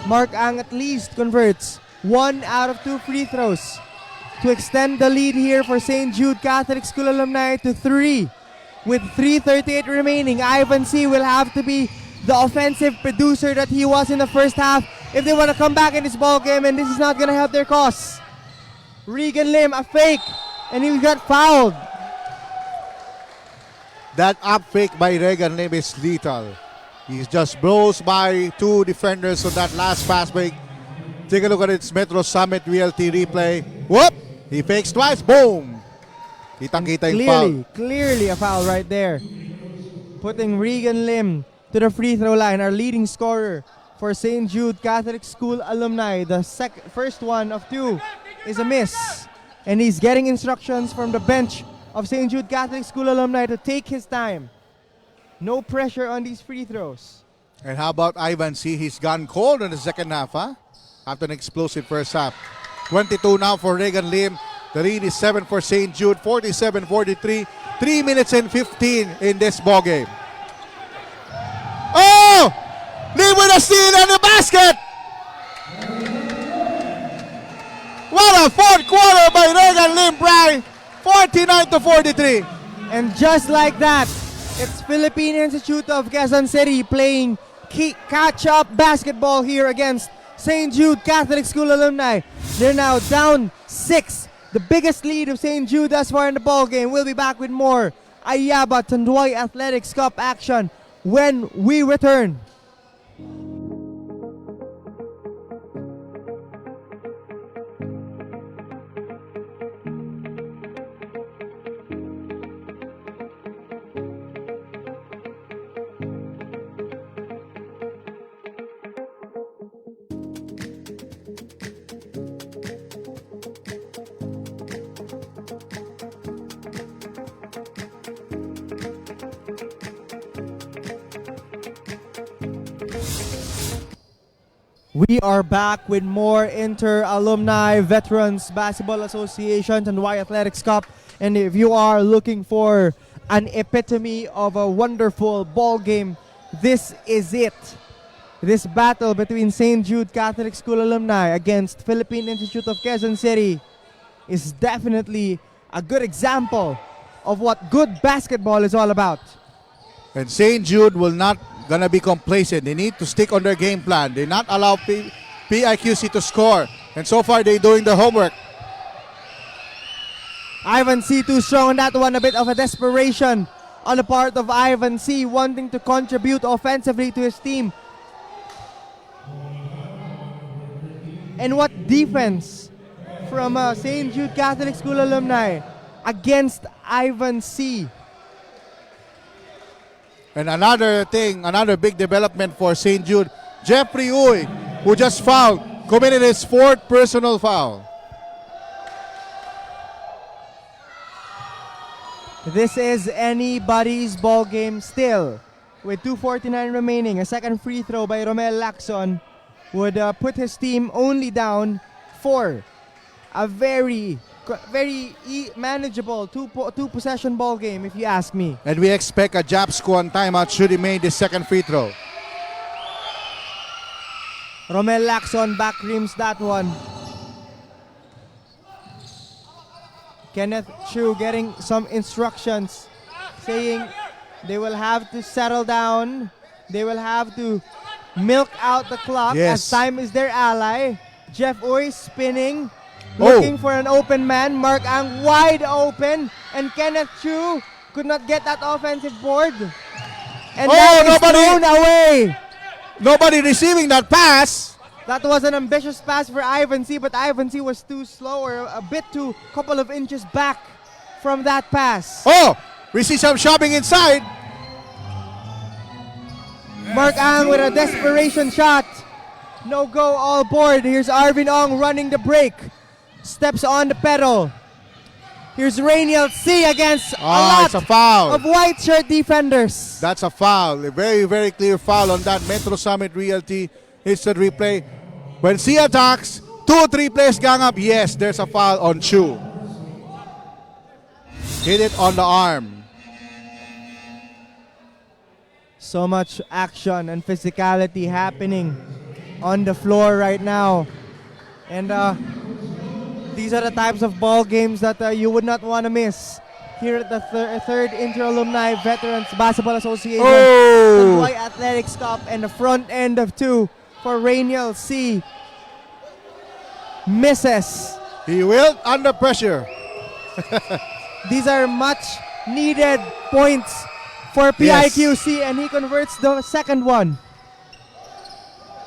Mark Ang at least converts 1 out of 2 free throws to extend the lead here for St. Jude Catholic School alumni to 3. With 3:38 remaining, Ivan C. will have to be the offensive producer that he was in the first half if they want to come back in this ball game, and this is not going to help their cause. Regan Lim, a fake, and he got fouled. That up fake by Regan Lim is lethal. He just blows by 2 defenders on that last pass break. Take a look at its Metro Summit VLT replay. Whoop! He fakes twice. Boom! Kitang-kita yung foul. Clearly a foul right there. Putting Regan Lim to the free throw line, our leading scorer for St. Jude Catholic School alumni. The first one of 2 is a miss. And he's getting instructions from the bench of St. Jude Catholic School alumni to take his time. No pressure on these free throws. And how about Ivan C? He's gone cold in the second half, huh? After an explosive first half. 22 now for Regan Lim. The lead is 7 for St. Jude, 47-43. 3 minutes and 15 in this ball game. Oh! Lim with a steal and a basket! What a fourth quarter by Regan Lim, Bry. 49-43. And just like that, it's Philippine Institute of Quezon City playing catch-up basketball here against St. Jude Catholic School alumni. They're now down 6. The biggest lead of St. Jude thus far in the ball game. We'll be back with more Ayaba Tanduay Athletics Cup action when we return. We are back with more Inter-Alumni Veterans Basketball Association Tanduay Athletics Cup. And if you are looking for an epitome of a wonderful ball game, this is it. This battle between St. Jude Catholic School alumni against Philippine Institute of Quezon City is definitely a good example of what good basketball is all about. And St. Jude will not gonna be complacent. They need to stick on their game plan. They not allow PIQC to score. And so far, they're doing the homework. Ivan C. too strong on that one. A bit of a desperation on the part of Ivan C. wanting to contribute offensively to his team. And what defense from St. Jude Catholic School alumni against Ivan C. And another thing, another big development for St. Jude, Jeffrey Uy, who just fouled, committed his 4th personal foul. This is anybody's ball game still. With 2:49 remaining, a second free throw by Romel Lacson would put his team only down 4. A very manageable two possession ball game, if you ask me. And we expect a Japsco on timeout should he make the second free throw. Romel Lacson back rims that one. Kenneth Chu getting some instructions saying they will have to settle down. They will have to milk out the clock as time is their ally. Jeff Uy spinning, looking for an open man. Mark Ang wide open, and Kenneth Chu could not get that offensive board. And Oh, that is nobody- thrown away. Nobody receiving that pass. That was an ambitious pass for Ivan C, but Ivan C was too slow, or a bit too couple of inches back from that pass. Oh, we see some shopping inside. Mark Ang with a desperation shot. No go, all board. Here's Arvin Ong running the break. Steps on the pedal. Here's Rainiel C against a lot It's a foul. of white shirt defenders. That's a foul. A very, very clear foul on that Metro Summit Realty instant replay. When C attacks, 2-3 players gang up. Yes, there's a foul on Chu. Hit it on the arm. So much action and physicality happening on the floor right now. And these are the types of ball games that you would not want to miss here at the third Inter-Alumni Veterans Basketball Association Oh! White Athletics Cup, and the front end of two for Rainiel C. Misses. He will under pressure. These are much needed points for PIQC, and he converts the second one.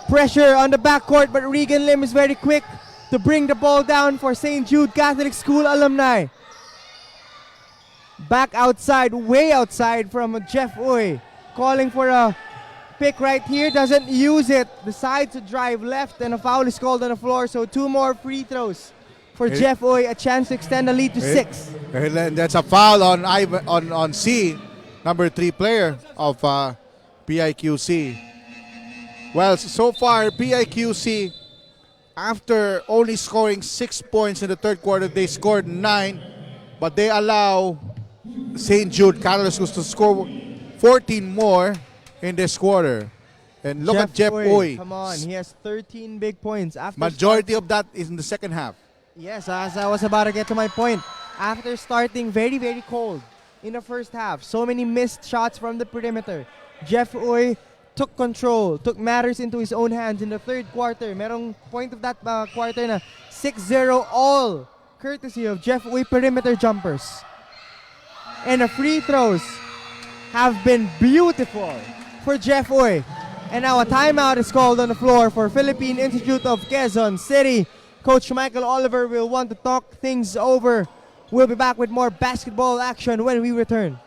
Pressure on the backcourt, but Regan Lim is very quick to bring the ball down for St. Jude Catholic School alumni. Back outside, way outside from Jeff Uy. Calling for a pick right here, doesn't use it. Decides to drive left, and a foul is called on the floor. So 2 more free throws for Jeff Uy, a chance to extend the lead to 6. And then that's a foul on on C, number 3 player of PIQC. Well, so far PIQC, after only scoring 6 points in the third quarter, they scored 9, but they allow St. Jude Catholic Schools to score 14 more in this quarter. And look at Jeff Uy. Come on, he has 13 big points. After Majority of that is in the second half. Yes, as I was about to get to my point. After starting very, very cold in the first half, so many missed shots from the perimeter, Jeff Uy took control, took matters into his own hands in the third quarter. Merong point of that quarter na 6-0 all, courtesy of Jeff Uy perimeter jumpers. And the free throws have been beautiful for Jeff Uy. And now a timeout is called on the floor for Philippine Institute of Quezon City. Coach Michael Oliver will want to talk things over. We'll be back with more basketball action when we return.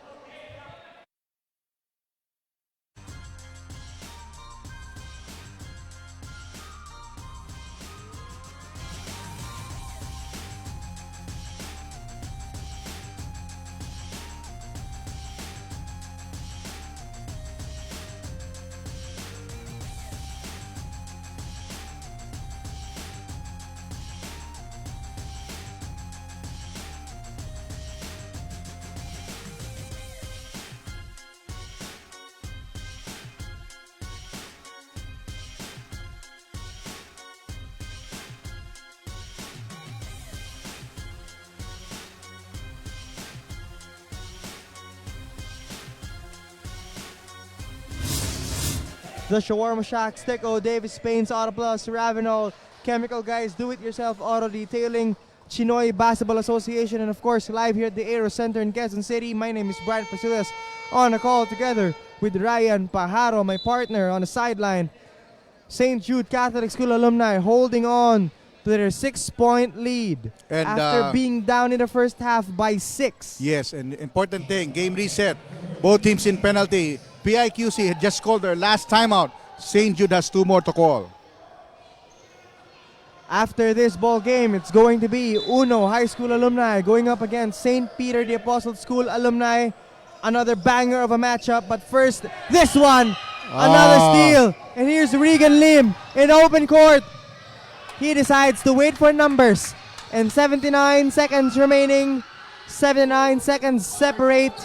The Shawarma Shack, Sticko, Davis Spain's Auto Plus, Ravenol, Chemical Guys, Do-It-Yourself Auto Detailing, Chinoy Basketball Association, and of course, live here at the Aero Center in Quezon City. My name is Brian Pasillas, on a call together with Ryan Pajaro, my partner on the sideline. St. Jude Catholic School alumni holding on to their 6-point lead And, after being down in the first half by 6. Yes, and important thing, game reset. Both teams in penalty. PIQC had just called their last timeout. St. Jude has 2 more to call. After this ball game, it's going to be Uno High School alumni going up against St. Peter the Apostle School alumni. Another banger of a matchup, but first, this one! Another steal! And here's Regan Lim in open court. He decides to wait for numbers. And 79 seconds remaining. 79 seconds separate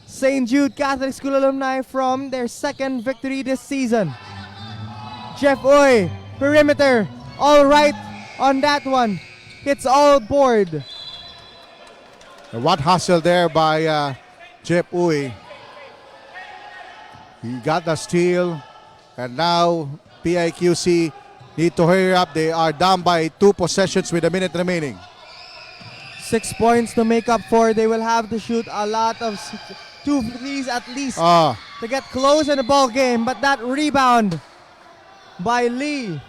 St. Jude Catholic School alumni from their second victory this season. Jeff Uy, perimeter, all right on that one. Hits all board. And what hustle there by Jeff Uy. He got the steal. And now PIQC need to hurry up. They are down by 2 possessions with a minute remaining. 6 points to make up for. They will have to shoot a lot of 2 threes at least to get close in the ball game, but that rebound by Lee,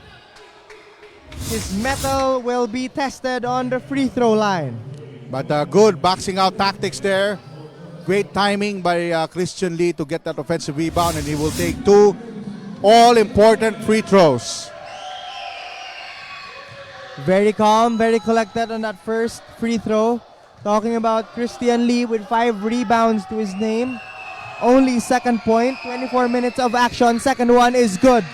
his metal will be tested on the free throw line. But good boxing out tactics there. Great timing by Christian Lee to get that offensive rebound, and he will take 2 all-important free throws. Very calm, very collected on that first free throw. Talking about Christian Lee with 5 rebounds to his name. Only second point, 24 minutes of action. Second one is good.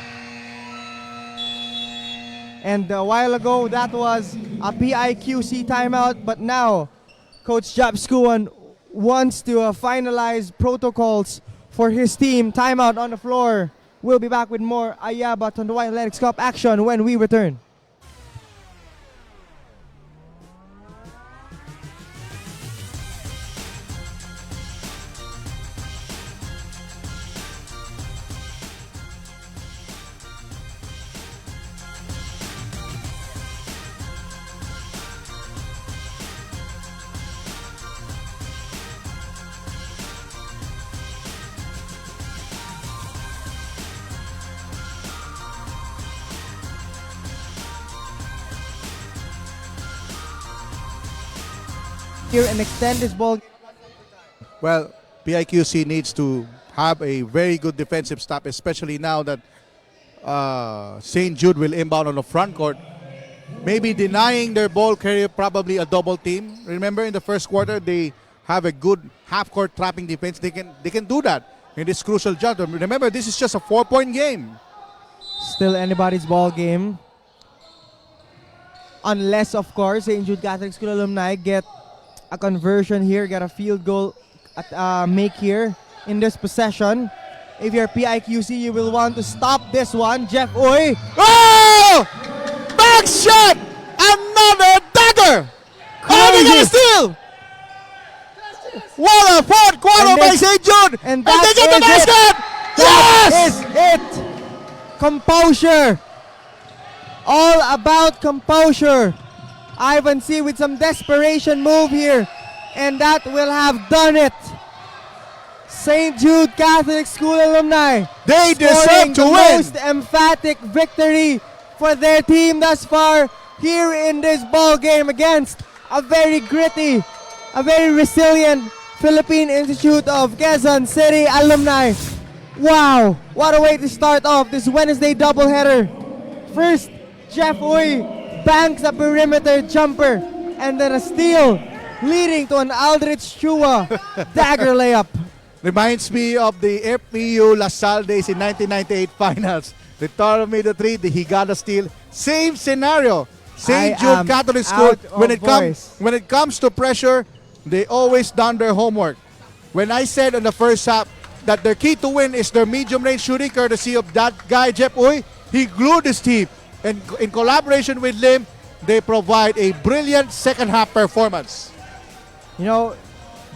And a while ago, that was a PIQC timeout. But now, Coach Jap Skuan wants to finalize protocols for his team. Timeout on the floor. We'll be back with more Ayaba Tondoy Athletics Cup action when we return. Here and extend this ball. Well, PIQC needs to have a very good defensive stop, especially now that St. Jude will inbound on the front court. Maybe denying their ball carrier probably a double team. Remember in the first quarter, they have a good half-court trapping defense. They can do that in this crucial juncture. Remember, this is just a 4-point game. Still anybody's ball game. Unless, of course, St. Jude Catholic School alumni get a conversion here, get a field goal make here in this possession. If you're PIQC, you will want to stop this one. Jeff Uy. Oh! Back shot! Another dagger! Oh, they got a steal! What a fourth quarter And by this- St. Jude! and they that get the is it. basket! That Yes! is it! Composure. All about composure. Ivan C with some desperation move here. And that will have done it. St. Jude Catholic School alumni. They deserve scoring to the win! most emphatic victory for their team thus far here in this ball game against a very gritty, a very resilient Philippine Institute of Quezon City alumni. Wow, what a way to start off this Wednesday doubleheader. First, Jeff Uy banks a perimeter jumper and then a steal leading to an Aldrich Chua dagger layup. Reminds me of the FPU LaSalle days in 1998 finals. The Toro made the three, he got a steal. Same scenario. St. I Jude am Catholic School, out of voice. when it comes to pressure, they always done their homework. When I said in the first half that their key to win is their medium range shooting, courtesy of that guy Jeff Uy, he glued his team. And in collaboration with Lim, they provide a brilliant second half performance. You know,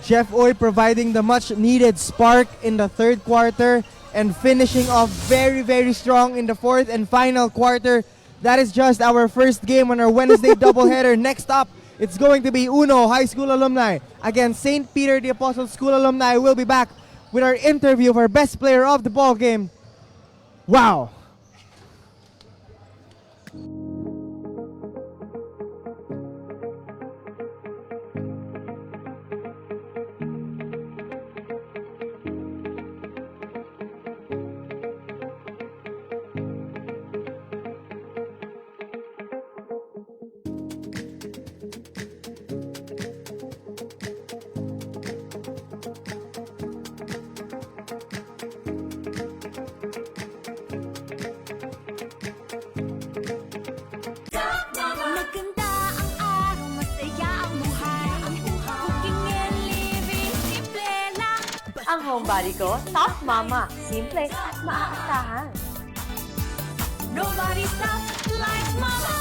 Jeff Uy providing the much needed spark in the third quarter and finishing off very, very strong in the fourth and final quarter. That is just our first game on our Wednesday doubleheader. Next up, it's going to be Uno High School alumni against St. Peter the Apostle School alumni. We'll be back with our interview of our best player of the ball game. Wow. Maganda ang araw, masaya ang buhay. Cooking and living, simple lang. Ang homebody ko, top mama. Simple at maaasahan. Nobody stops like mama.